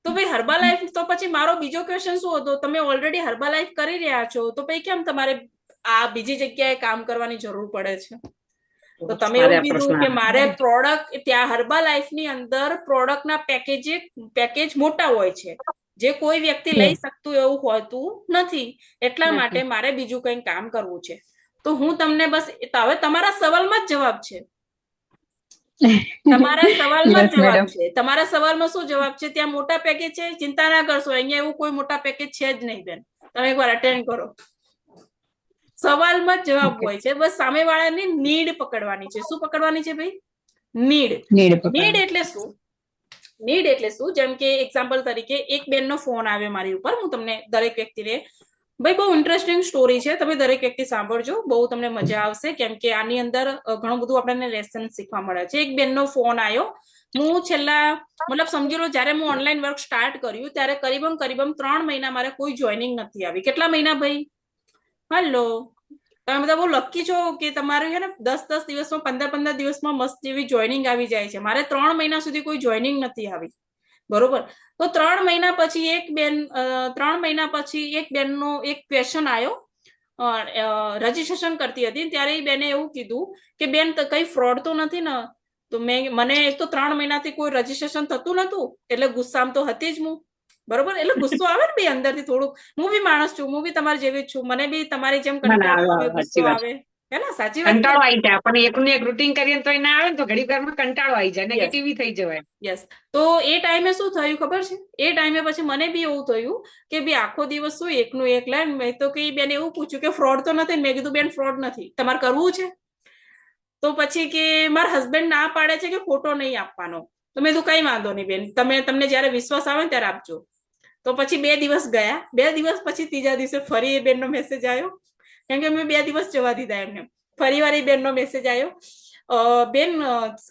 તો ભાઈ હર્બા લાઈફ, તો પછી મારો બીજો ક્વેશ્ચન શું હતો, તમે ઓલરેડી હર્બા લાઈફ કરી રહ્યા છો, તો પછી કેમ તમારે આ બીજી જગ્યાએ કામ કરવાની જરૂર પડે છે? તો તમે એવું કીધું કે મારે પ્રોડક્ટ, ત્યાં હર્બા લાઈફ ની અંદર પ્રોડક્ટના પેકેજ મોટા હોય છે, જે કોઈ વ્યક્તિ લઈ શકતું એવું હોતું નથી, એટલા માટે મારે બીજું કંઈ કામ કરવું છે. તો હું તમને બસ હવે તમારા સવાલમાં જ જવાબ છે, તમારા સવાલમાં જ જવાબ છે. તમારા સવાલમાં શું જવાબ છે? ત્યાં મોટા પેકેજ છે, ચિંતા ના કરશો, અહીંયા એવું કોઈ મોટા પેકેજ છે જ નહીં બેન, તમે એકવાર અટેન્ડ કરો. સવાલમાં જ જવાબ હોય છે, બસ સામેવાળાની નીડ પકડવાની છે. શું પકડવાની છે ભાઈ? નીડ એટલે શું? નીડ એટલે શું? જેમ કે એક્ઝામ્પલ તરીકે એક બેનનો ફોન આવ્યો મારી ઉપર, હું તમને દરેક વ્યક્તિને, ભાઈ બહુ ઇન્ટરેસ્ટિંગ સ્ટોરી છે, તમે દરેક વ્યક્તિ સાંભળજો, બહુ તમને મજા આવશે, કેમ કે આની અંદર ઘણું બધું આપણને લેસન શીખવા મળે છે. એક બેનનો ફોન આવ્યો, હું છેલ્લા મતલબ સમજી લો જયારે હું ઓનલાઈન વર્ક સ્ટાર્ટ કર્યું ત્યારે કરીબમ 3 મહિના મારે કોઈ જોઈનિંગ નથી આવી. કેટલા મહિના ભાઈ? હલો, તમે બધા બહુ લકી છો કે તમારું છે ને 10 દિવસમાં 15 દિવસમાં મસ્ત જેવી જોઈનિંગ આવી જાય છે. મારે 3 મહિના સુધી કોઈ જોઈનિંગ નથી આવી, બરોબર? તો 3 મહિના પછી એક બેનનો એક ક્વેશ્ચન આવ્યો, રજીસ્ટ્રેશન કરતી હતી ત્યારે એ બેને એવું કીધું કે બેન કઈ ફ્રોડ તો નથી ને? તો મને એક તો 3 મહિનાથી કોઈ રજીસ્ટ્રેશન થતું નતું, એટલે ગુસ્સામાં તો હતી જ હું, બરોબર? એટલે ગુસ્સો આવે ને ભાઈ અંદરથી થોડુંક, હું બી માણસ છું, હું બી તમારી જેવી જ છું, મને બી તમારી જેમ કંટાળો આવે, ગુસ્સો આવે, હે ને? સાચી વાત. કંટાળો આવી જાય, પણ એકનું એક રૂટીન કરીએ તો ના આવે ને, તો ઘડી વારમાં કંટાળો આવી જાય, નેગેટિવ થઈ જવાય. યસ. તો એ ટાઈમે શું થયું ખબર છે? એ ટાઈમે પછી મને બી એવું થયું કે ભાઈ આખો દિવસ શું એકનું એક લે. મેં તો કઈ બેન એવું પૂછ્યું કે ફ્રોડ તો નથી? મેં કીધું બેન ફ્રોડ નથી, તમારે કરવું છે? તો પછી કે મારા હસબન્ડ ના પાડે છે કે ફોટો નહીં આપવાનો. તો મેં કીધું કઈ વાંધો નહીં બેન, તમને જયારે વિશ્વાસ આવે ને ત્યારે આપજો. તો પછી 2 દિવસ ગયા, 2 દિવસ પછી ત્રીજા દિવસે ફરી એ બેનનો મેસેજ આવ્યો, કેમ કે મેં 2 દિવસ જવા દીધા એમને. ફરી વાર એ બેનનો મેસેજ આવ્યો, બેન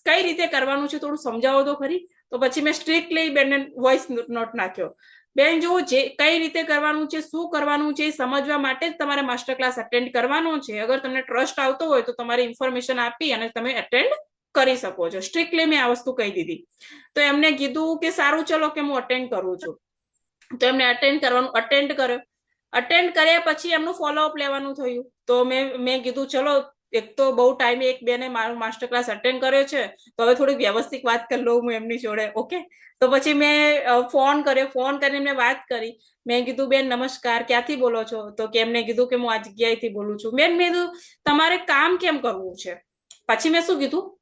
કઈ રીતે કરવાનું છે થોડું સમજાવો તો ખરી. તો પછી મેં સ્ટ્રિક્ટલી બેનને વોઇસ નોટ નાખ્યો, બેન જો જે કઈ રીતે કરવાનું છે, શું કરવાનું છે, સમજવા માટે જ તમારે માસ્ટર ક્લાસ અટેન્ડ કરવાનો છે. અગર તમને ટ્રસ્ટ આવતો હોય તો તમારી ઇન્ફોર્મેશન આપી અને તમે અટેન્ડ કરી શકો છો. સ્ટ્રિક્ટલી મેં આ વસ્તુ કહી દીધી. તો એમને કીધું કે સારું ચલો કે હું અટેન્ડ કરું છું. તો એમને અટેન્ડ કર્યો. અટેન્ડ કર્યા પછી એમનું ફોલોઅપ લેવાનું થયું. તો મેં કીધું ચલો, એક તો બહુ ટાઈમે એક બેને મારો માસ્ટર ક્લાસ અટેન્ડ કર્યો છે, તો હવે થોડી વ્યવસ્થિત વાત કરી લઉં હું એમની જોડે. ઓકે, તો પછી મેં ફોન કરીને એમને વાત કરી. મેં કીધું બેન નમસ્કાર, ક્યાંથી બોલો છો? તો કે એમને કીધું કે હું આ જગ્યાએથી બોલું છું. બેન મેં કીધું તમારે કામ કેમ કરવું છે? પછી મેં શું કીધું,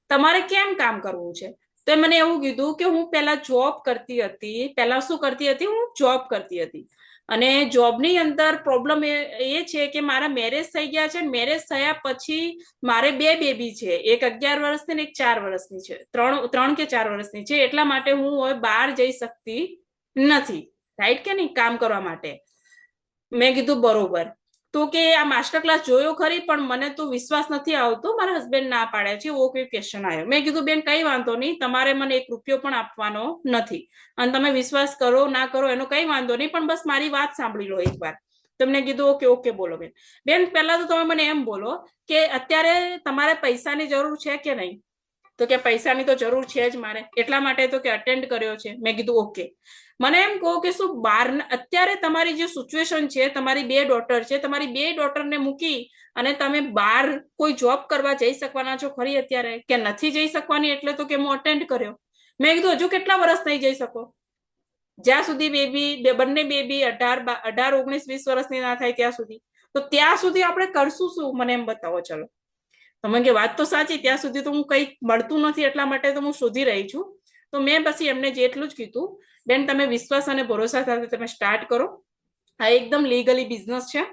તમારે કેમ કામ કરવું છે? તો મને એવું કીધું કે હું પહેલા જોબ કરતી હતી. હું જોબ કરતી હતી, અને જોબની અંદર પ્રોબ્લેમ એ છે કે મારા મેરેજ થઈ ગયા છે. મેરેજ થયા પછી મારે 2 બેબી છે, એક 11 વર્ષની ને એક 4 વર્ષની છે, 3 કે 4 વર્ષની છે. એટલા માટે હું હવે બહાર જઈ શકતી નથી, રાઈટ કે નહીં, કામ કરવા માટે. મેં કીધું બરોબર. તો કે આ માસ્ટર ક્લાસ જોયો ખરી, પણ મને તો વિશ્વાસ નથી આવતો, મારા હસબન્ડ ના પાડે છે, એવો કોઈ ક્વેશ્ચન આવ્યો. મેં કીધું બેન કઈ વાંધો નહીં, તમારે મને 1 રૂપિયો પણ આપવાનો નથી, અને તમે વિશ્વાસ કરો ના કરો એનો કઈ વાંધો નહીં, પણ બસ મારી વાત સાંભળી લો એકવાર. તમને કીધું ઓકે બોલો બેન. બેન પહેલા તો તમે મને એમ બોલો કે અત્યારે તમારે પૈસાની જરૂર છે કે નહીં? તો કે પૈસાની તો જરૂર છે જ મારે, એટલા માટે તો કે અટેન્ડ કર્યો છે. મેં કીધું ઓકે. મને એમ કહો કે શું અત્યારે તમારી જે સિચ્યુએશન છે, તમારી 2 ડોટર છે, તમારી 2 ડોટરને મૂકી અને તમે બહાર કોઈ જોબ કરવા જઈ શકવાના છો ખરી અત્યારે, કે નથી જઈ શકવાની? એટલે તો કે હું અટેન્ડ કર્યો. મેં કીધું હજુ કેટલા વર્ષ નહીં જઈ શકો? જ્યાં સુધી બંને બેબી 18, 19, 20 વર્ષની ના થાય ત્યાં સુધી. તો ત્યાં સુધી આપણે કરશું શું? મને એમ બતાવો. ચલો, તમે કે વાત તો સાચી, ત્યાં સુધી તો હું કંઈ મળતું નથી, એટલા માટે તો હું શોધી રહી છું. તો મેં પછી એમને જેટલું જ કીધું, બેન તમે વિશ્વાસ અને ભરોસા સાથે તમે સ્ટાર્ટ કરો. આ એકદમ લીગલી બિઝનેસ છે.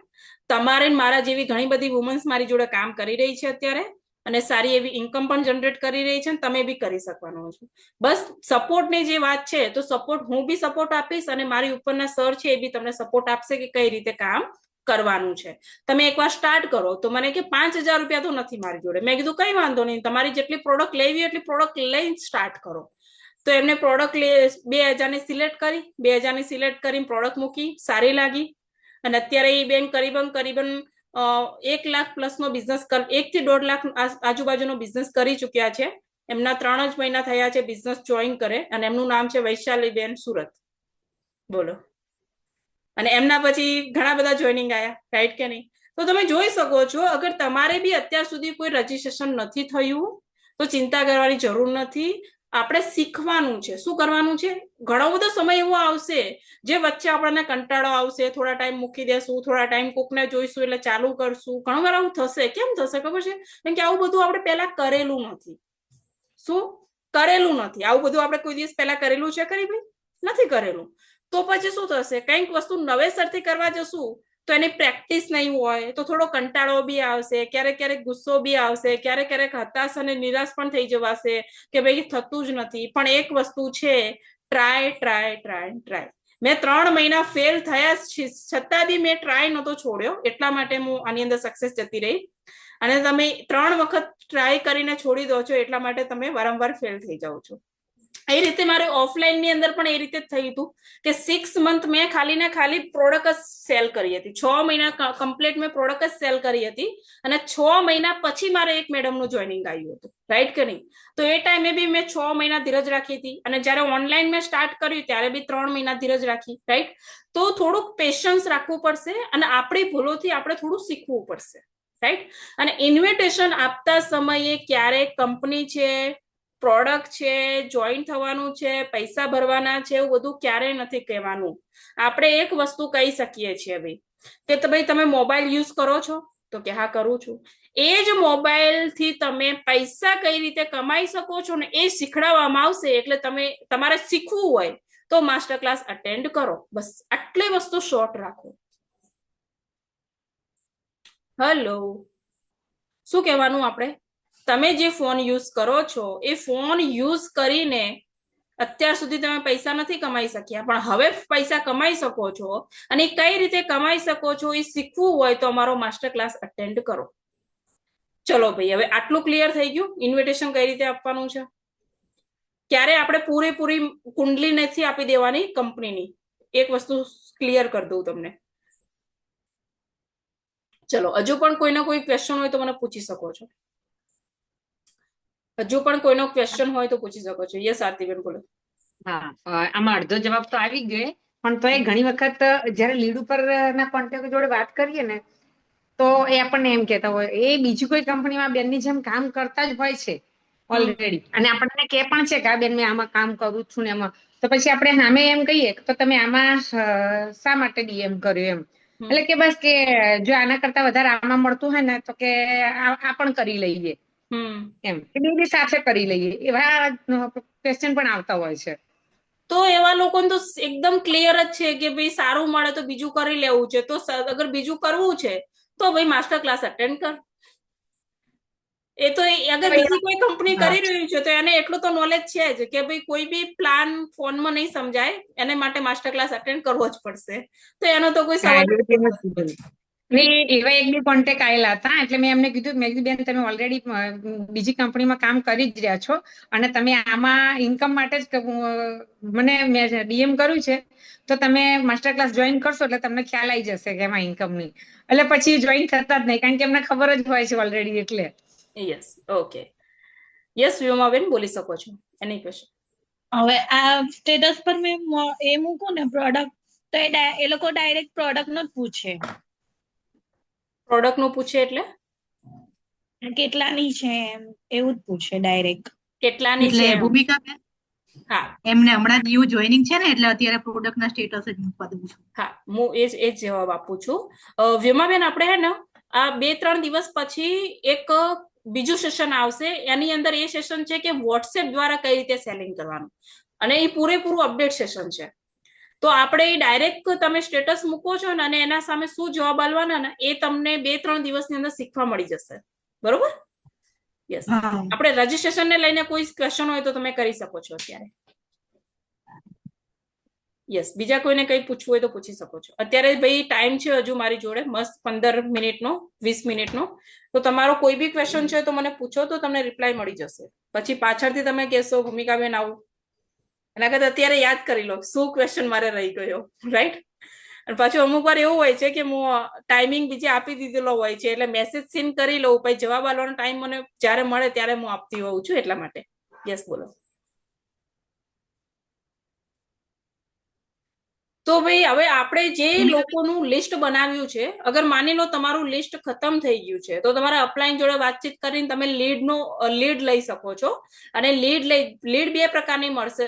તમારે મારા જેવી ઘણી બધી વુમન્સ મારી જોડે કામ કરી રહી છે અત્યારે, અને સારી એવી ઇન્કમ પણ જનરેટ કરી રહી છે. તમે બી કરી શકવાનો છો. બસ સપોર્ટની જે વાત છે, તો સપોર્ટ હું બી સપોર્ટ આપીશ, અને મારી ઉપરના સર છે એ બી તમને સપોર્ટ આપશે કે કઈ રીતે કામ કરવાનું છે. તમે એકવાર સ્ટાર્ટ કરો તો મને કે 5,000 રૂપિયા તો નથી મારી જોડે. મેં કીધું કઈ વાંધો નહીં, તમારી જેટલી પ્રોડક્ટ લેવી એટલી પ્રોડક્ટ લઈને સ્ટાર્ટ કરો. તો એમને પ્રોડક્ટ 2,000 ની સિલેક્ટ કરી, 2,000 ની સિલેક્ટ કરીને પ્રોડક્ટ મૂકી, સારી લાગી. અને અત્યારે એ બેન કરીબન 1 લાખ પ્લસ નો બિઝનેસ 1 થી 1.5 લાખ આજુબાજુનો બિઝનેસ કરી ચુક્યા છે. એમના 3 જ મહિના થયા છે બિઝનેસ જોઈન કરે, અને એમનું નામ છે વૈશાલીબેન સુરત. બોલો. અને એમના પછી ઘણા બધા જોઈનિંગ આયા, રાઈટ કે નહીં? તો તમે જોઈ શકો છો, અગર તમારે બી અત્યાર સુધી કોઈ રજીસ્ટ્રેશન નથી થયું તો ચિંતા કરવાની જરૂર નથી. આપણે શીખવાનું છે. શું કરવાનું છે? ઘણો બધો સમય એવો આવશે જે વચ્ચે આપણને કંટાળો આવશે, થોડા ટાઈમ મૂકી દેશું, થોડા ટાઈમ કોકને જોઈશું એટલે ચાલુ કરશું, ઘણું વાર આવું થશે. કેમ થશે ખબર છે? કેમ કે આવું બધું આપણે પહેલા કરેલું નથી. શું કરેલું નથી? આવું બધું આપણે કોઈ દિવસ પહેલા કરેલું છે ખરી ભાઈ? નથી કરેલું. તો પછી શું થશે? કંઈક વસ્તુ નવેસરથી કરવા જશું તો એની પ્રેક્ટિસ નહીં હોય તો થોડો કંટાળો બી આવશે, ક્યારેક ક્યારેક ગુસ્સો બી આવશે, ક્યારેક ક્યારેક હતાશ અને નિરાશ પણ થઈ જવાશે કે ભાઈ થતું જ નથી. પણ એક વસ્તુ છે, ટ્રાય ટ્રાય ટ્રાય ટ્રાય. મેં 3 મહિના ફેલ થયા છતાં બી મેં ટ્રાય નહોતો છોડ્યો, એટલા માટે હું આની અંદર સક્સેસ જતી રહી. અને તમે 3 વખત ટ્રાય કરીને છોડી દો છો એટલા માટે તમે વારંવાર ફેલ થઈ જાઓ છો. એ રીતે મારે ઓફલાઈન ની અંદર પણ એ રીતે જ થયું હતું કે 6 મંથ મેં ખાલી ને ખાલી પ્રોડક્ટ જ સેલ કરી હતી. 6 મહિના કમ્પ્લીટ મેં પ્રોડક્ટ જ સેલ કરી હતી. અને 6 મહિના પછી મારે એક મેડમનું જોઈનિંગ આવ્યું હતું, રાઈટ કે નહીં? તો એ ટાઈમે બી મેં 6 મહિના ધીરજ રાખી હતી. અને જયારે ઓનલાઈન મેં સ્ટાર્ટ કર્યું ત્યારે બી 3 મહિના ધીરજ રાખી, રાઈટ? તો થોડુંક પેશન્સ રાખવું પડશે અને આપણી ભૂલોથી આપણે થોડું શીખવું પડશે, રાઈટ? અને ઇન્વિટેશન આપતા સમયે ક્યારેક કંપની છે, પ્રોડક્ટ છે, જોઈન થવાનું છે, પૈસા ભરવાના છે, એવું બધું ક્યારેય નથી કહેવાનું. આપણે એક વસ્તુ કહી શકીએ છીએ ભાઈ કે ભાઈ તમે મોબાઈલ યુઝ કરો છો? તો કે હા કરું છું. એ જ મોબાઈલ થી તમે પૈસા કઈ રીતે કમાઈ શકો છો ને એ શીખડાવવામાં આવશે. એટલે તમારે શીખવું હોય તો માસ્ટર ક્લાસ અટેન્ડ કરો. બસ આટલી વસ્તુ શોર્ટ રાખો. હેલો, શું કહેવાનું આપણે? તમે જે ફોન યુઝ કરો છો એ ફોન યુઝ કરીને અત્યાર સુધી તમે પૈસા નથી કમાઈ શક્યા, પણ હવે પૈસા કમાઈ શકો છો. અને કઈ રીતે કમાઈ શકો છો એ શીખવું હોય તો અમારો માસ્ટર ક્લાસ અટેન્ડ કરો. ચલો ભાઈ, હવે આટલું ક્લિયર થઈ ગયું ઇન્વિટેશન કઈ રીતે આપવાનું છે. ક્યારે આપણે પૂરેપૂરી કુંડલી નથી આપી દેવાની કંપનીની. એક વસ્તુ ક્લિયર કરી દઉં તમને. ચલો, હજુ પણ કોઈનો કોઈ ક્વેશ્ચન હોય તો મને પૂછી શકો છો. હજુ પણ કોઈનો ક્વેશ્ચન હોય તો પૂછી શકો છો. યસ આરતીબેન બોલો. હા, આમાં અડધો જવાબ તો આવી ગયો, પણ તો એ ઘણી વખત જયારે લીડ ઉપર ના કોન્ટેક્ટ જોડે વાત કરીએ ને તો એ આપણને એમ કહેતા હોય એ બીજી કોઈ કંપનીમાં બેનની જેમ કામ કરતા જ હોય છે ઓલરેડી, અને આપણને કે પણ છે કે આ બેન મેં આમાં કામ કરું છું ને એમાં. તો પછી આપણે સામે એમ કહીએ તો તમે આમાં શા માટે ડીએમ કર્યું એમ? એટલે કે બસ કે જો આના કરતા વધારે આમાં મળતું હોય ને તો કે આ પણ કરી લઈએ એમ, બે સાથે કરી લઈએ, એવા ક્વેશ્ચન પણ આવતા હોય છે. તો એવા લોકોને તો એકદમ ક્લિયર જ છે કે ભાઈ સારું મળે તો બીજું કરી લેવું છે. તો અગર બીજું કરવું છે તો ભાઈ માસ્ટર ક્લાસ અટેન્ડ કર. એ તો અગર બીજી કોઈ કંપની કરી રહ્યું છે તો એને એટલું તો નોલેજ છે જ કે ભાઈ કોઈ બી પ્લાન ફોનમાં નહીં સમજાય, એને માટે માસ્ટર ક્લાસ અટેન્ડ કરવો જ પડશે. તો એનો તો કોઈ સવાલ એવા એક બી કોન્ટેક્ટ આવેલા હતા. એટલે મેં એમને કીધું, મેં કીધું બેન તમે ઓલરેડી બીજી કંપનીમાં કામ કરી જ રહ્યા છો અને તમે આમાં ઇન્કમ માટે જ મને મેં ડીએમ કર્યું છે, તો તમે માસ્ટર ક્લાસ જોઈન કરશો એટલે તમને ખ્યાલ આવી જશે કે એમાં ઇન્કમની. એટલે પછી જોઈન થતા જ નહીં, કારણ કે એમને ખબર જ હોય છે ઓલરેડી. એટલે યસ, ઓકે. યસ વ્યોમાબેન બોલી શકો છો. Any question. હવે આ સ્ટેટસ પર મેં એ મૂકું ને પ્રોડક્ટ, તો એ લોકો ડાયરેક્ટ પ્રોડક્ટ નો જ પૂછે. પ્રોડક્ટ નું પૂછે એટલે કેટલાની છે એમ એવું જ પૂછે ડાયરેક્ટ. કેટલાની છે એટલે ભૂમિકા બેન, હા એમને હમણાં ન્યૂ જોઈનિંગ છે ને એટલે અત્યારે પ્રોડક્ટ ના સ્ટેટસ જ મૂકવા દઉં છું. હા, હું એ જ જવાબ આપું છું. વ્યોમાબેન, આપણે હે ને આ 2-3 દિવસ પછી એક બીજું સેશન આવશે. એની અંદર એ સેશન છે કે વોટ્સએપ દ્વારા કઈ રીતે સેલિંગ કરવાનું, અને એ પૂરેપૂરું અપડેટ સેશન છે. તો આપણે ડાયરેક્ટ તમે સ્ટેટસ મૂકો છો ને અને એના સામે શું જવાબ આપવાના ને એ તમને 2-3 દિવસની અંદર શીખવા મળી જશે. બરોબર? યસ. આપણે રજીસ્ટ્રેશન ને લઈને કોઈ ક્વેશ્ચન હોય તો તમે કરી શકો છો અત્યારે. યસ, બીજા કોઈને કંઈ પૂછવું હોય તો પૂછી શકો છો. અત્યારે ભાઈ ટાઈમ છે હજુ મારી જોડે મસ્ત 15 મિનિટનો, 20 મિનિટનો. તો તમારો કોઈ બી ક્વેશ્ચન છે તો મને પૂછો તો તમને રિપ્લાય મળી જશે. પછી પાછળથી તમે કહેશો ભૂમિકાબેન આવું, એના કરતા અત્યારે યાદ કરી લો શું ક્વેશ્ચન મારે રહી ગયો, રાઈટ. અને પાછું અમુક વાર એવું હોય છે કે હું ટાઈમિંગ બીજે આપી દીધેલો હોય છે, એટલે મેસેજ સીન કરી લઉં, પછી જવાબ આપવાનો ટાઈમ મને જ્યારે મળે ત્યારે હું આપતી હોઉં છું, એટલા માટે. યસ, બોલો. તો ભાઈ હવે આપણે જે લોકોનું લિસ્ટ બનાવ્યું છે, અગર માની લો તમારું લિસ્ટ ખતમ થઈ ગયું છે, તો તમારા અપલાઈન જોડે વાતચીત કરીને તમે લીડ લઈ શકો છો. અને લીડ બે પ્રકારની મળશે,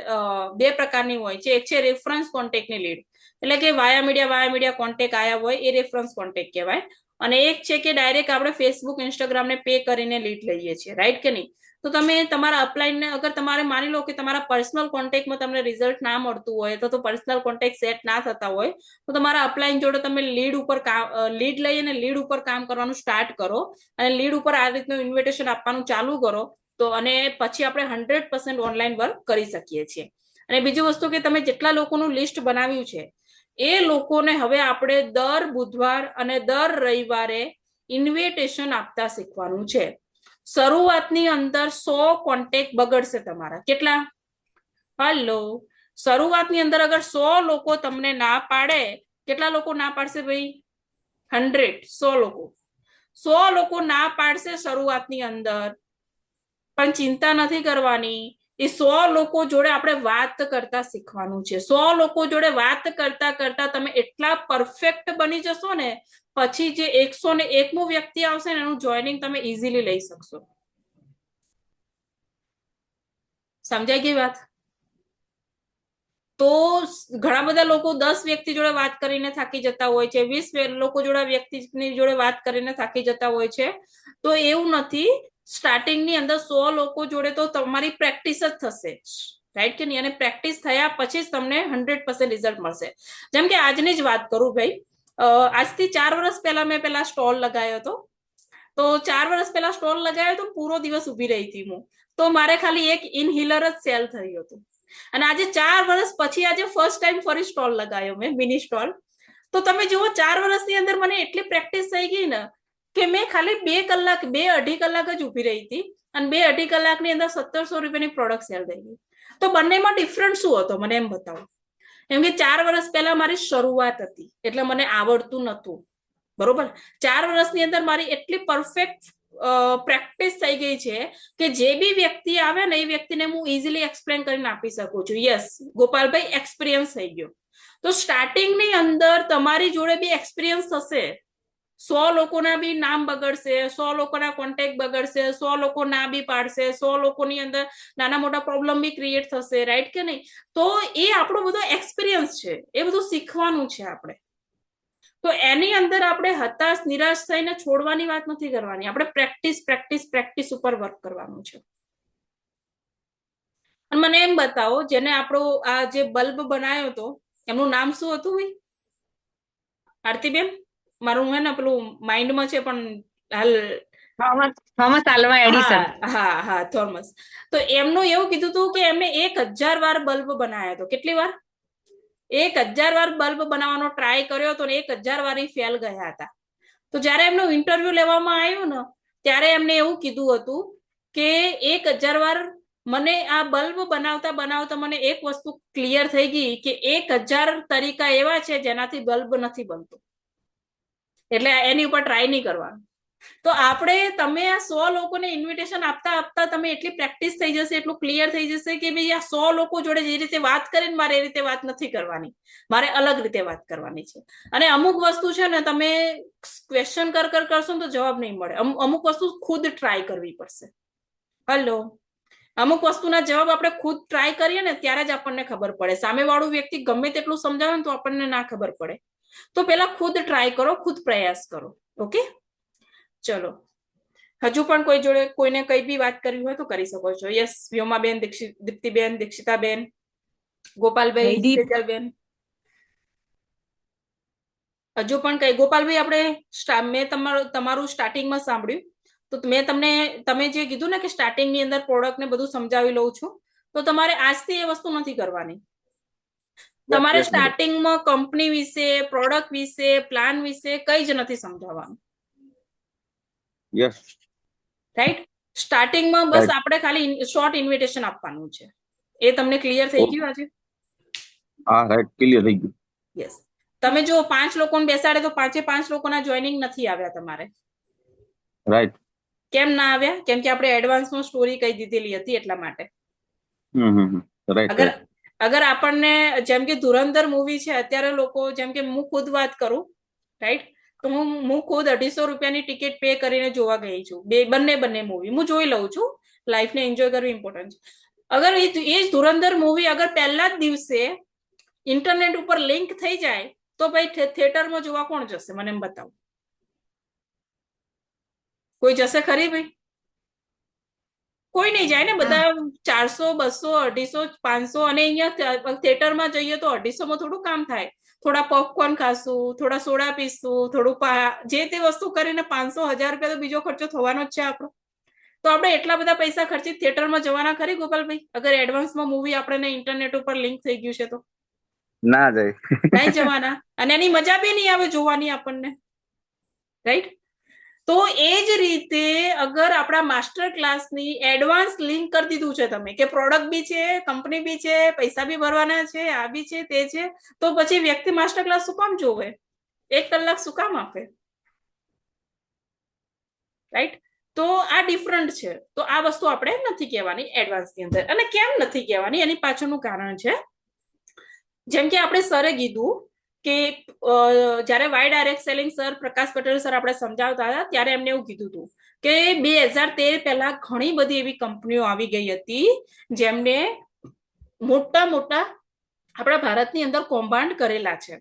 બે પ્રકારની હોય છે. એક છે રેફરન્સ કોન્ટેક્ટની લીડ, એટલે કે વાયા મીડિયા કોન્ટેક્ટ આયા હોય એ રેફરન્સ કોન્ટેક્ટ કહેવાય. અને એક છે કે ડાયરેક્ટ આપણે ફેસબુક ઇન્સ્ટાગ્રામ ને પે કરીને લીડ લઈએ છીએ, રાઈટ કે નહીં. તો તમે તમારા અપલાઈનને અગર તમારે માની લો કે તમારા પર્સનલ કોન્ટેક્ટમાં તમને રિઝલ્ટ ના મળતું હોય, તો પર્સનલ કોન્ટેક્ટ સેટ ના થતા હોય, તો તમારા અપલાઈન જોડે તમે લીડ લઈને લીડ ઉપર કામ કરવાનું સ્ટાર્ટ કરો. અને લીડ ઉપર આ રીતનું ઇન્વિટેશન આપવાનું ચાલુ કરો, તો અને પછી આપણે 100% ઓનલાઈન વર્ક કરી શકીએ છીએ. અને બીજી વસ્તુ કે તમે જેટલા લોકોનું લિસ્ટ બનાવ્યું છે એ લોકોને હવે આપણે દર બુધવાર અને દર રવિવારે ઇન્વિટેશન આપતા શીખવાનું છે. શરૂઆતની અંદર 100 કોન્ટેક્ટ બગડશે તમારા. કેટલા? હલો, શરૂઆતની અંદર અગર 100 લોકો તમને ના પાડે, કેટલા લોકો ના પાડશે ભાઈ? 100 લોકો. 100 લોકો ના પાડશે શરૂઆતની અંદર, પણ ચિંતા નથી કરવાની. એ 100 લોકો જોડે આપણે વાત કરતા શીખવાનું છે. 100 લોકો જોડે વાત કરતા કરતા તમે એટલા પરફેક્ટ બની જશો ને, પછી જે 101મું વ્યક્તિ આવશે ને એનું જોઈનિંગ તમે ઇઝીલી લઈ શકશો. સમજાઈ ગઈ વાત? તો ઘણા બધા લોકો 10 વ્યક્તિ જોડે વાત કરીને થાકી જતા હોય છે, 20 લોકો વ્યક્તિની જોડે વાત કરીને થાકી જતા હોય છે. તો એવું નથી. સ્ટાર્ટિંગની અંદર 100 લોકો જોડે તો તમારી પ્રેક્ટિસ જ થશે, રાઈટ કે નહીં. અને પ્રેક્ટિસ થયા પછી જ તમને 100% રિઝલ્ટ મળશે. જેમ કે આજની જ વાત કરું ભાઈ, આજથી 4 વર્ષ પહેલા મેં પેલા સ્ટોલ લગાવ્યો હતો. તો 4 વર્ષ પહેલા સ્ટોલ લગાવ્યો તો પૂરો દિવસ ઉભી રહી હતી હું. તો મારે ખાલી એક ઇનહિલર જ સેલ થયું હતું. અને આજે 4 વર્ષ પછી આજે ફર્સ્ટ ટાઈમ ફરી સ્ટોલ લગાવ્યો મેં, મિની સ્ટોલ. તો તમે જુઓ 4 વર્ષની અંદર મને એટલી પ્રેક્ટિસ થઈ ગઈ ને કે મેં ખાલી 2-2.5 કલાક જ ઉભી રહી હતી, અને 2-2.5 કલાકની અંદર 1700 રૂપિયાની પ્રોડક્ટ સેલ થઈ ગઈ. તો બંનેમાં ડિફરન્સ શું હતો મને એમ બતાવો. કેમ કે 4 વર્ષ પહેલા મારી શરૂઆત હતી, એટલે મને આવડતું નતું, બરોબર. 4 વર્ષની અંદર મારી એટલી પરફેક્ટ પ્રેક્ટિસ થઈ ગઈ છે કે જે બી વ્યક્તિ આવે ને એ વ્યક્તિને હું ઇઝીલી એક્સપ્લેન કરીને આપી શકું છું. યસ ગોપાલભાઈ, એક્સપિરિયન્સ થઈ ગયો. તો સ્ટાર્ટિંગની અંદર તમારી જોડે બી એક્સપિરિયન્સ થશે. 100 લોકોના બી નામ બગડશે, 100 લોકોના કોન્ટેક્ટ બગડશે, 100 લોકો ના બી પાડશે, 100 લોકોની અંદર નાના મોટા પ્રોબ્લેમ બી ક્રિએટ થશે, રાઈટ કે નહીં. તો એ આપણો બધો એક્સપિરિયન્સ છે, એ બધું શીખવાનું છે આપણે. તો એની અંદર આપણે હતાશ નિરાશ થઈને છોડવાની વાત નથી કરવાની. આપણે પ્રેક્ટિસ ઉપર વર્ક કરવાનું છે. અને મને એમ બતાવો, જેને આપણો આ જે બલ્બ બનાવ્યો હતો એમનું નામ શું હતું ભાઈ? આરતીબેન, મારું હે ને પેલું માઇન્ડમાં છે પણ હાલ થોમસ આલ્વા એડિસન. હા, થોમસ. તો એમનું એવું કીધું હતું કે એમને 1000 વાર બલ્બ બનાવ્યો હતો. કેટલી વાર? 1000 વાર બલ્બ બનાવવાનો ટ્રાય કર્યો હતો ને 1000 વાર ફેલ ગયા હતા. તો જયારે એમનું ઇન્ટરવ્યુ લેવામાં આવ્યું ને ત્યારે એમને એવું કીધું હતું કે 1000 વાર મને આ બલ્બ બનાવતા મને એક વસ્તુ ક્લિયર થઈ ગઈ કે 1000 તરીકા એવા છે જેનાથી બલ્બ નથી બનતું, એટલે એની ઉપર ટ્રાય નહીં કરવાનું. તો તમે આ 100 લોકોને ઇન્વિટેશન આપતા તમે એટલી પ્રેક્ટિસ થઈ જશે, એટલું ક્લિયર થઈ જશે કે ભાઈ આ 100 લોકો જોડે જે રીતે વાત કરીને મારે એ રીતે વાત નથી કરવાની, મારે અલગ રીતે વાત કરવાની છે. અને અમુક વસ્તુ છે ને તમે ક્વેશ્ચન કરશો ને તો જવાબ નહીં મળે. અમુક વસ્તુ ખુદ ટ્રાય કરવી પડશે. હલો, અમુક વસ્તુના જવાબ આપણે ખુદ ટ્રાય કરીએ ને ત્યારે જ આપણને ખબર પડે. સામેવાળું વ્યક્તિ ગમે તેટલું સમજાવે ને તો આપણને ના ખબર પડે. તો પેલા ખુદ ટ્રાય કરો, ખુદ પ્રયાસ કરો. ઓકે, ચલો. હજુ પણ કોઈ જોડે કોઈને કઈ બી વાત કરવી હોય તો કરી શકો છો. યસ, વ્યોમાબેન, દીપ્તિબેન, દીક્ષિતાબેન, ગોપાલભાઈ, સેજલબેન. હજુ પણ કઈ? ગોપાલભાઈ, મેં તમારું સ્ટાર્ટિંગમાં સાંભળ્યું તો તમે જે કીધું ને કે સ્ટાર્ટિંગની અંદર પ્રોડક્ટ ને બધું સમજાવી લઉં છું, તો તમારે આજથી એ વસ્તુ નથી કરવાની. તમારે yes, madam. સ્ટાર્ટિંગમાં કંપની વિશે, પ્રોડક્ટ વિશે, પ્લાન વિશે કઈ જ નથી સમજાવવાનું, Yes, રાઈટ? સ્ટાર્ટિંગમાં બસ right. આપણે ખાલી શોર્ટ ઇન્વિટેશન આપવાનું છે. એ તમને ક્લિયર થઈ ગયું આજે? હા, right, clear થઈ ગયું. યસ. તમે જો 5 લોકોને બેસાડે તો 5 લોકોના જોઈનિંગ નથી આવ્યા તમારે. Right. કેમ ના આવ્યા? કેમ કે આપણે એડવાન્સમાં સ્ટોરી કહી દીધેલી હતી એટલા માટે. Right, અગર right. અગર આપણને જેમ કે ધુરંધર મૂવી છે, અત્યારે લોકો જેમ કે હું ખુદ વાત કરું, રાઈટ, તો હું ખુદ 250 રૂપિયાની ટિકિટ પે કરીને જોવા ગઈ છું. બંને મૂવી હું જોઈ લઉં છું. લાઈફને એન્જોય કરવી ઇમ્પોર્ટન્ટ છે. અગર એ જ ધુરંધર મૂવી અગર પહેલા જ દિવસે ઇન્ટરનેટ ઉપર લિંક થઈ જાય તો ભાઈ થિયેટરમાં જોવા કોણ જશે? મને એમ બતાવો. કોઈ જશે ખરી ભાઈ? કોઈ નહીં જાય ને. બધા 400, 200, 250, 500 અને અહીંયા થિયેટરમાં જઈએ તો 250 માં થોડું કામ થાય. થોડા પોપકોર્ન ખાશું, થોડા સોડા પીશું, થોડું જે તે વસ્તુ કરીને 500, 1000 રૂપિયા તો બીજો ખર્ચો થવાનો જ છે આપણો. તો આપણે એટલા બધા પૈસા ખર્ચી થિયેટરમાં જવાના ખરી ગોપાલભાઈ? અગર એડવાન્સમાં મૂવી આપણને ઇન્ટરનેટ ઉપર લિંક થઈ ગયું છે તો ના જાય. નહીં જવાના, અને એની મજા બી નહીં આવે જોવાની આપણને, રાઈટ? તો એ જ રીતે અગર આપણા માસ્ટર ક્લાસની એડવાન્સ લિંક કરી દીધું છે તમે કે પ્રોડક્ટ બી છે, કંપની બી છે, પૈસા બી ભરવાના છે, આ બી છે, તે છે, તો પછી વ્યક્તિ માસ્ટર ક્લાસ શું કામ જોવે? 1 કલાક શું કામ આપે? રાઈટ? તો આ ડિફરન્ટ છે. તો આ વસ્તુ આપણે નથી કહેવાની એડવાન્સની અંદર. અને કેમ નથી કહેવાની એની પાછળનું કારણ છે, જેમ કે આપણે સરે કીધું કે જયારે વાય ડાયરેક્ટ સેલિંગ સર પ્રકાશ પટેલ સર આપણે સમજાવતા હતા ત્યારે એમને એવું કીધું હતું કે 2013 પહેલા ઘણી બધી એવી કંપનીઓ આવી ગઈ હતી જેમને મોટા આપણા ભારતની અંદર કૌભાંડ કરેલા છે,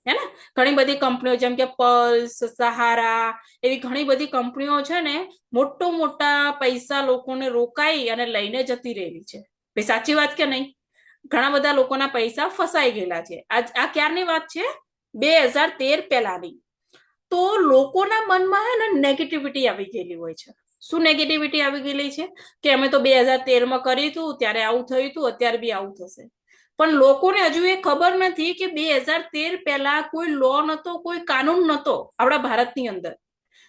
હે ને? ઘણી બધી કંપનીઓ જેમ કે પલ્સ, સહારા, એવી ઘણી બધી કંપનીઓ છે ને, મોટા પૈસા લોકોને રોકાઈ અને લઈને જતી રહેલી છે. ભાઈ સાચી વાત કે નહીં? ઘણા બધા લોકોના પૈસા ફસાઈ ગયેલા છે. આ ક્યારની વાત છે? 2013 પહેલાની. તો લોકોના મનમાં હે ને નેગેટિવિટી આવી ગયેલી હોય છે. શું નેગેટિવિટી આવી ગયેલી છે? કે અમે તો 2013 કર્યું હતું ત્યારે આવું થયું હતું, અત્યારે બી આવું થશે. પણ લોકોને હજુ એ ખબર નથી કે 2013 પહેલા કોઈ લો નતો, કોઈ કાનૂન નતો આપણા ભારતની અંદર.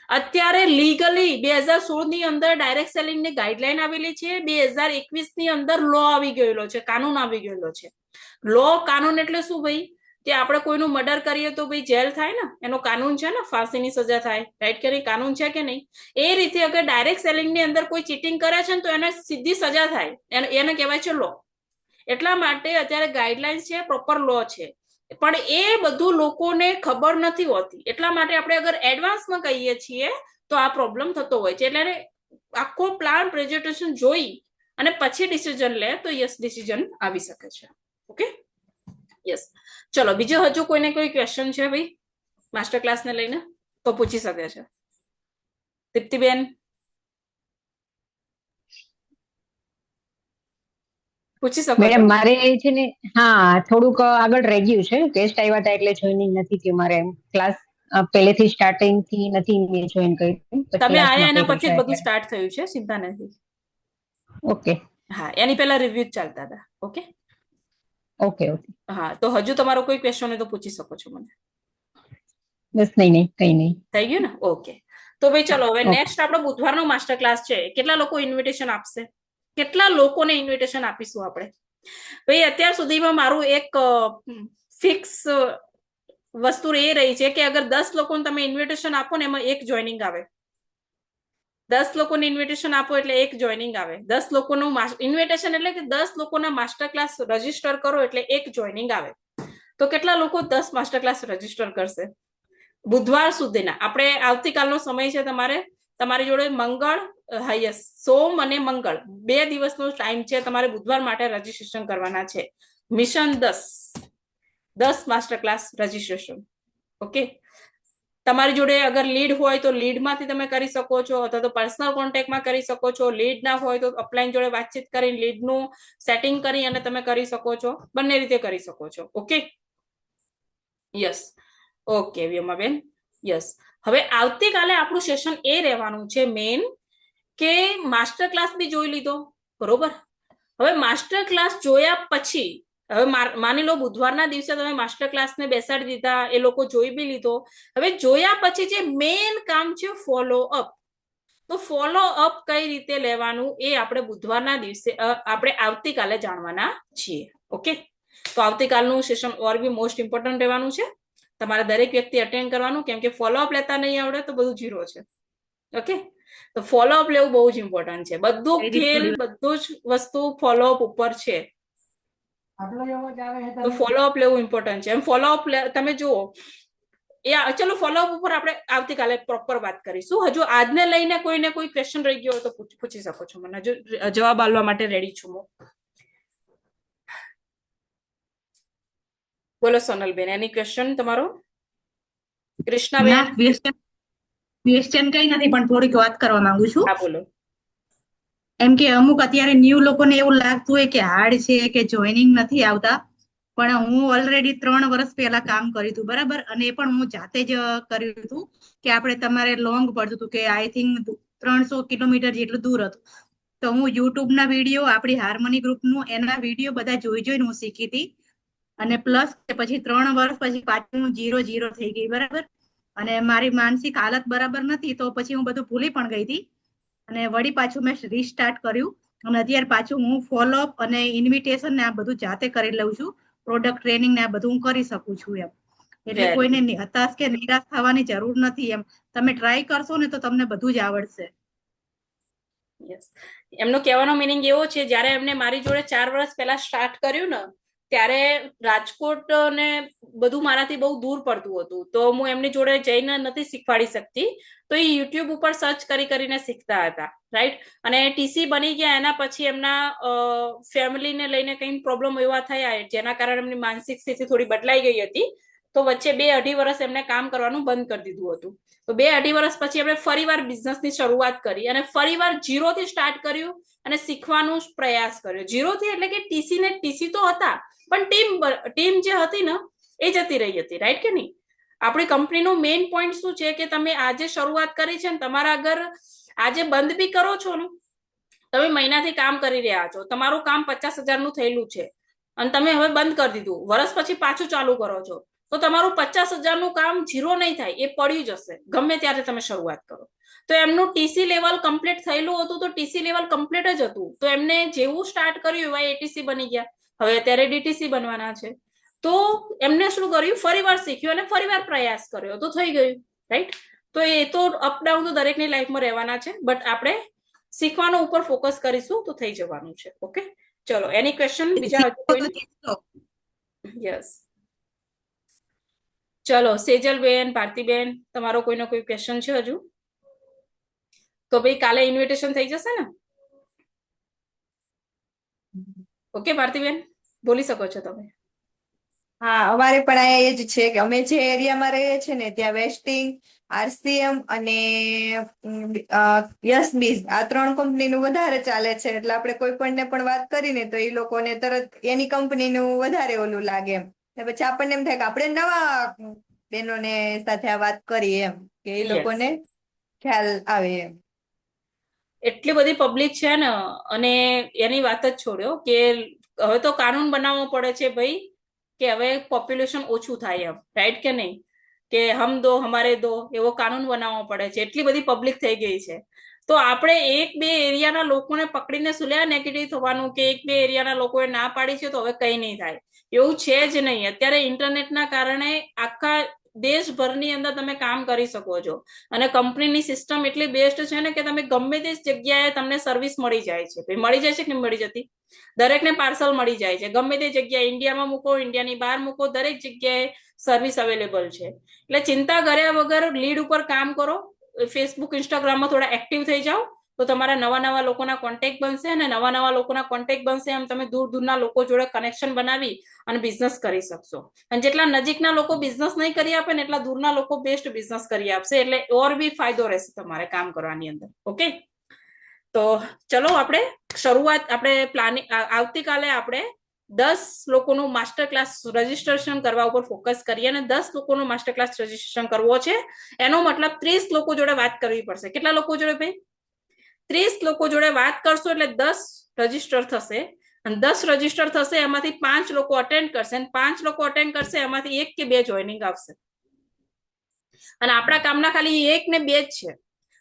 અત્યારે લીગલી 2016 ની અંદર ડાયરેક્ટ સેલિંગ ની ગાઈડલાઈન આવેલી છે. 2021 ની અંદર લો આવી ગયેલો છે, કાનૂન આવી ગયેલો છે. લો કાનૂન એટલે શું ભાઈ? કે આપણે કોઈનું મર્ડર કરીએ તો ભાઈ જેલ થાય ને, એનો કાનૂન છે ને, ફાંસીની સજા થાય, રાઈટ કે નહીં? કાનૂન છે કે નહીં? એ રીતે અગર ડાયરેક્ટ સેલિંગ ની અંદર કોઈ ચીટિંગ કરે છે ને તો એને સીધી સજા થાય, એને કહેવાય છે લો. એટલા માટે અત્યારે ગાઈડલાઇન્સ છે, પ્રોપર લો છે, પણ એ બધું લોકોને ખબર નથી હોતી. એટલા માટે આપણે અગર એડવાન્સમાં કહીએ છીએ તો આ પ્રોબ્લેમ થતો હોય છે. એટલે આખો પ્લાન પ્રેઝન્ટેશન જોઈ અને પછી ડિસિઝન લે તો યસ ડિસિઝન આવી શકે છે. Okay, yes. ચલો, બીજો હજુ કોઈને કોઈ ક્વેશ્ચન છે ભાઈ માસ્ટર ક્લાસ ને લઈને તો પૂછી શકે છે. દીપ્તિબેન પૂછી શકો મેડમ, મારે છે ને, હા, થોડુંક આગળ રહી ગયું છે. ગેસ્ટ આવ્યા હતા એટલે જોઈનિંગ નથી થયું. મારે ક્લાસ પહેલેથી સ્ટાર્ટિંગ થી નથી મેં જોઈન કર્યું. તમે આયા એના પછી બધું સ્ટાર્ટ થયું છે, ચિંતા નથી. ઓકે, હા, એની પહેલા રિવ્યુ ચાલતા હતા. Okay okay, okay. હા, તો હજુ તમારો કોઈ ક્વેશ્ચન હોય તો પૂછી શકો છો મને. બસ નહીં, કઈ નહીં. થઈ ગયું ને? ઓકે, તો ભાઈ ચલો હવે નેક્સ્ટ આપણો બુધવારનો માસ્ટર ક્લાસ છે. કેટલા લોકો ઇન્વિટેશન આપશે? કેટલા લોકોને ઇન્વિટેશન આપીશું આપણે? ભાઈ અત્યાર સુધીમાં મારું એક ફિક્સ વસ્તુ એ રહી છે કે અગર 10 લોકોને તમે ઇન્વિટેશન આપો ને એમાં 1 જોઈનિંગ આવે. 10 લોકોને ઇન્વિટેશન આપો એટલે 1 જોઈનિંગ આવે. 10 લોકોનું ઇન્વિટેશન એટલે કે 10 લોકોના માસ્ટર ક્લાસ રજીસ્ટર કરો એટલે 1 જોઈનિંગ આવે. તો કેટલા લોકો 10 માસ્ટર ક્લાસ રજીસ્ટર કરશે બુધવાર સુધીના? આપણે આવતીકાલનો સમય છે તમારી જોડે મંગળ, યસ, સોમ અને મંગળ 2 દિવસનો ટાઈમ છે તમારે બુધવાર માટે રજીસ્ટ્રેશન કરવાના છે. Mission 10 master class registration. Okay, તમારી જોડે અગર લીડ હોય તો લીડમાંથી તમે કરી શકો છો, અથવા તો પર્સનલ કોન્ટેક્ટમાં કરી શકો છો. લીડ ના હોય તો અપલાઈન જોડે વાતચીત કરી લીડનું સેટિંગ કરી અને તમે કરી શકો છો. બંને રીતે કરી શકો છો. Okay, yes. Okay Vyomaben, yes. હવે આવતીકાલે આપણું સેશન એ રહેવાનું છે મેઇન કે માસ્ટર ક્લાસ બી જોઈ લીધો, બરોબર? હવે માસ્ટર ક્લાસ જોયા પછી હવે માની લો બુધવારના દિવસે તમે માસ્ટર ક્લાસને બેસાડી દીધા, એ લોકો જોઈ બી લીધો. હવે જોયા પછી જે મેઇન કામ છે ફોલો અપ, તો ફોલો અપ કઈ રીતે લેવાનું એ આપણે બુધવારના દિવસે આપણે આવતીકાલે જાણવાના છીએ. ઓકે, તો આવતીકાલનું સેશન ઓર બી મોસ્ટ ઇમ્પોર્ટન્ટ રહેવાનું છે. તમારે દરેક વ્યક્તિ અટેન્ડ કરવાનું, કેમ કે ફોલો અપ લેતા નહીં આવડે તો બધું ઝીરો છે. ઓકે, તો ફોલો અપ લેવું બહુ જ ઇમ્પોર્ટન્ટ છે. બધું ખેલ બધું જ વસ્તુ ફોલો અપ ઉપર છે, તો ફોલો અપ લેવું ઇમ્પોર્ટન્ટ છે. ફોલો અપ તમે જુઓ, ચલો ફોલો અપ ઉપર આપણે આવતીકાલે પ્રોપર વાત કરીશું. હજુ આજને લઈને કોઈને કોઈ ક્વેશ્ચન રહી ગયો હોય તો પૂછી શકો છો મને, હજુ જવાબ આપવા માટે રેડી છું હું. બોલો સોનલબેન, એની ક્વેશ્ચન તમારો? કૃષ્ણાબેન? ક્વેશ્ચન કઈ નથી, પણ થોડીક વાત કરવા માંગુ છું. હા બોલો. એમ કે અમુક અત્યારે ન્યૂ લોકોને એવું લાગતું હોય કે હાર્ડ છે, કે જોઈનિંગ નથી આવતા, પણ હું ઓલરેડી 3 વર્ષ પહેલા કામ કર્યું હતું, બરાબર. અને એ પણ હું જાતે જ કર્યું હતું, કે આપણે તમારે લોંગ પડતું હતું, કે આઈ થિંક 300 કિલોમીટર જેટલું દૂર હતું. તો હું યુટ્યુબ ના વિડીયો, આપણી હાર્મની ગ્રુપનું એના વિડીયો બધા જોઈને હું શીખી હતી. અને પ્લસ પછી 3 વર્ષ પછી પાછું હું 0 થઈ ગઈ, બરાબર. અને મારી માનસિક હાલત બરાબર નથી, તો પછી હું બધું ભૂલી પણ ગઈ હતી. અને વળી પાછું મેં રીસ્ટાર્ટ કર્યું, અને અત્યારે પાછું હું ફોલોઅપ અને ઇન્વિટેશન ને આ બધું જાતે કરી લઉં છું. પ્રોડક્ટ ટ્રેનિંગ ને આ બધું હું કરી શકું છું એમ. એટલે કોઈને હતાશ કે નિરાશ થવાની જરૂર નથી એમ. તમે ટ્રાય કરશો ને તો તમને બધું જ આવડશે. એમનો કહેવાનો મિનિંગ એવો છે, જ્યારે એમને મારી જોડે 4 વર્ષ પહેલા સ્ટાર્ટ કર્યું ને, ત્યારે રાજકોટ ને બધું મારાથી બહુ દૂર પડતું હતું, તો હું એમની જોડે જઈને નથી શીખવાડી શકતી, તો એ યુટ્યુબ ઉપર સર્ચ કરીને શીખતા હતા, રાઈટ. અને ટીસી બની ગયા એના પછી એમના ફેમિલીને લઈને કંઈ પ્રોબ્લેમ એવા થયા, જેના કારણે એમની માનસિક સ્થિતિ થોડી બદલાઈ ગઈ હતી. તો વચ્ચે 2-2.5 વર્ષ એમને કામ કરવાનું બંધ કરી દીધું હતું. તો 2-2.5 વર્ષ પછી એમણે ફરીવાર બિઝનેસની શરૂઆત કરી, અને ફરીવાર 0 થી સ્ટાર્ટ કર્યું અને શીખવાનો પ્રયાસ કર્યો. 0 થી એટલે કે ટીસી તો હતા, પણ ટીમ જે હતી ને એ જતી રહી હતી, રાઈટ કે નહીં? આપણી કંપનીનું મેઇન પોઈન્ટ શું છે કે તમે આજે શરૂઆત કરી છે ને તમારા આગળ આજે બંધ બી કરો છો ને, તમે મહિનાથી કામ કરી રહ્યા છો, તમારું કામ 50,000 નું થયેલું છે, અને તમે હવે બંધ કરી દીધું, વર્ષ પછી પાછું ચાલુ કરો છો, તો તમારું 50,000 નું કામ 0 નહીં થાય, એ પડ્યું જશે ગમે ત્યારે તમે શરૂઆત કરો. તો એમનું ટીસી લેવલ કમ્પ્લીટ થયેલું હતું, તો ટીસી લેવલ કમ્પ્લીટ જ હતું, તો એમને જેવું સ્ટાર્ટ કર્યું એવા એટીસી બની ગયા. હવે અત્યારે ડીટીસી બનવાના છે, તો એમને શું કર્યું, ફરીવાર શીખ્યું અને ફરીવાર પ્રયાસ કર્યો, તો થઈ ગયું, રાઈટ. તો એ તો અપડાઉન તો દરેકની લાઈફમાં રહેવાના છે, બટ આપણે શીખવાનો ઉપર ફોકસ કરીશું તો થઈ જવાનું છે. ઓકે, ચલો એની ક્વેશ્ચન બીજા હજુ કોઈ? યસ, ચલો સેજલબેન, ભારતીબેન, તમારો કોઈનો કોઈ ક્વેશ્ચન છે હજુ? તો ભાઈ કાલે ઇન્વિટેશન થઈ જશે ને? ઓકે ભારતીબેન, બોલી શકો છો તમે. હા, અમારે પણ અહીંયા એ જ છે કે અમે જે એરિયામાં રહીએ છીએ ને ત્યાં વેસ્ટિંગ, આરસીએમ અને યસબીઝ આ 3 કંપનીનું વધારે ચાલે છે. એટલે આપણે કોઈ પણને પણ વાત કરીને તો એ લોકોને તરત એની કંપનીનું વધારે ઓલું લાગે એમ. પછી આપણને એમ થાય કે આપણે નવા બહેનોને સાથે આ વાત કરીએ એમ, કે એ લોકોને ખ્યાલ આવે એમ. એટલી બધી પબ્લિક છે ને, અને એની વાત જ છોડ્યો કે હવે તો કાનૂન બનાવવો પડે છે ભાઈ, કે હવે પોપ્યુલેશન ઓછું થાય એમ, રાઈટ કે નહીં? કે હમ દો હમારે દો એવો કાનૂન બનાવવો પડે છે, એટલી બધી પબ્લિક થઈ ગઈ છે. તો આપણે 1-2 એરિયાના લોકોને પકડીને સુલ્યા નેગેટિવ થવાનું, કે 1-2 એરિયાના લોકોએ ના પાડી છે તો હવે કંઈ નહીં થાય, એવું છે જ નહીં. અત્યારે ઇન્ટરનેટના કારણે આખા દેશભરની અંદર તમે કામ કરી શકો છો, અને કંપનીની સિસ્ટમ એટલી બેસ્ટ છે ને કે તમે ગમે તે જગ્યાએ તમને સર્વિસ મળી જાય છે. મળી જાય છે કે નહીં મળી જતી? દરેકને પાર્સલ મળી જાય છે, ગમે તે જગ્યાએ, ઇન્ડિયામાં મૂકો, ઇન્ડિયાની બહાર મૂકો, દરેક જગ્યાએ સર્વિસ અવેલેબલ છે. એટલે ચિંતા કર્યા વગર લીડ ઉપર કામ કરો. ફેસબુક, ઇન્સ્ટાગ્રામમાં થોડા એક્ટિવ થઈ જાઓ, તો તમારા નવા લોકોના કોન્ટેક્ટ બનશે, અને નવા લોકોના કોન્ટેક્ટ બનશે એમ તમે દૂરના લોકો જોડે કનેક્શન બનાવી અને બિઝનેસ કરી શકશો. અને જેટલા નજીકના લોકો બિઝનેસ નહીં કરી આપે ને, એટલા દૂરના લોકો બેસ્ટ બિઝનેસ કરી આપશે, એટલે ઓર બી ફાયદો રહેશે તમારે કામ કરવાની અંદર. ઓકે, તો ચલો આપણે શરૂઆત, આપણે પ્લાનિંગ, આવતીકાલે આપણે 10 લોકોનું માસ્ટર ક્લાસ રજીસ્ટ્રેશન કરવા ઉપર ફોકસ કરીએ, અને 10 લોકોનું માસ્ટર ક્લાસ રજીસ્ટ્રેશન કરવો છે. એનો મતલબ 30 લોકો જોડે વાત કરવી પડશે. કેટલા લોકો જોડે ભાઈ? 30 લોકો જોડે વાત કરશો એટલે 10 રજીસ્ટર થશે, અને 10 રજીસ્ટર થશે, એમાંથી 5 લોકો અટેન્ડ કરશે, અને 5 લોકો અટેન્ડ કરશે એમાંથી 1 કે 2 જોઈનિંગ આવશે. અને આપણા કામના ખાલી 1 ને 2 જ છે.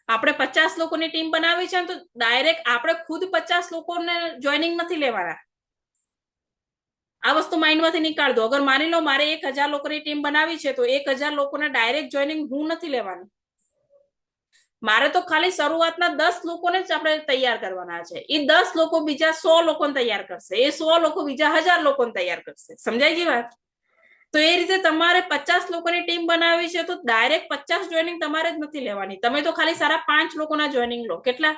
આપણે 50 લોકોની ટીમ બનાવી છે તો ડાયરેક્ટ આપણે ખુદ 50 લોકોને જોઈનિંગ નથી લેવાના. આ વસ્તુ માઇન્ડમાંથી નીકાળ દો. અગર માની લો મારે 1000 લોકોની ટીમ બનાવી છે તો 1000 લોકોને ડાયરેક્ટ જોઈનિંગ હું નથી લેવાની. મારે તો ખાલી શરૂઆતના 10 લોકોને જ આપણે તૈયાર કરવાના છે. એ 10 લોકો બીજા 100 લોકોને તૈયાર કરશે, એ 100 લોકો બીજા 1000 લોકોને તૈયાર કરશે. સમજાય ગઈ વાત? તો એ રીતે તમારે 50 લોકોની ટીમ બનાવી છે તો ડાયરેક્ટ 50 જોઈનિંગ તમારે જ નથી લેવાની. તમે તો ખાલી સારા 5 લોકોના જોઈનિંગ લો. કેટલા?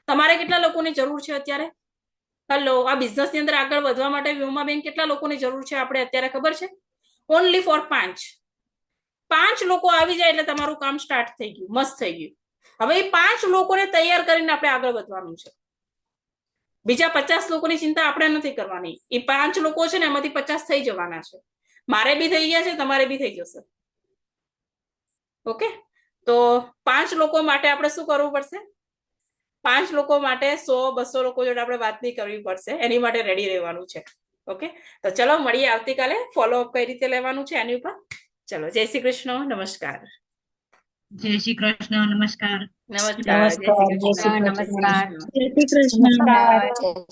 તમારે કેટલા લોકોની જરૂર છે અત્યારે? હેલો, આ બિઝનેસ ની અંદર આગળ વધવા માટે વ્યોમાબેન કેટલા લોકોની જરૂર છે આપણે અત્યારે ખબર છે? Only for 5. 5 લોકો આવી જાય એટલે તમારું કામ સ્ટાર્ટ થઈ ગયું, મસ્ત થઈ ગયું. હવે એ 5 લોકોને તૈયાર કરીને આપણે આગળ વધવાનું છે. બીજા 50 લોકોની ચિંતા આપણે નથી કરવાની. એ 5 લોકો છે ને એમાંથી 50 થઈ જવાના છે. મારે બી થઈ ગયા છે, તમારે બી થઈ જશે. ઓકે, તો 5 લોકો માટે આપણે શું કરવું પડશે? 5 લોકો માટે 100-200 લોકો જોડે આપણે વાત નહીં કરવી પડશે. એની માટે રેડી રહેવાનું છે. ઓકે, તો ચલો મળીએ આવતીકાલે. ફોલોઅપ કઈ રીતે લેવાનું છે એની ઉપર. ચલો, જય શ્રી કૃષ્ણ, નમસ્કાર. જય શ્રી કૃષ્ણ, નમસ્કાર. નમસ્કાર, જય શ્રી કૃષ્ણ, નમસ્કાર. જય શ્રી કૃષ્ણ.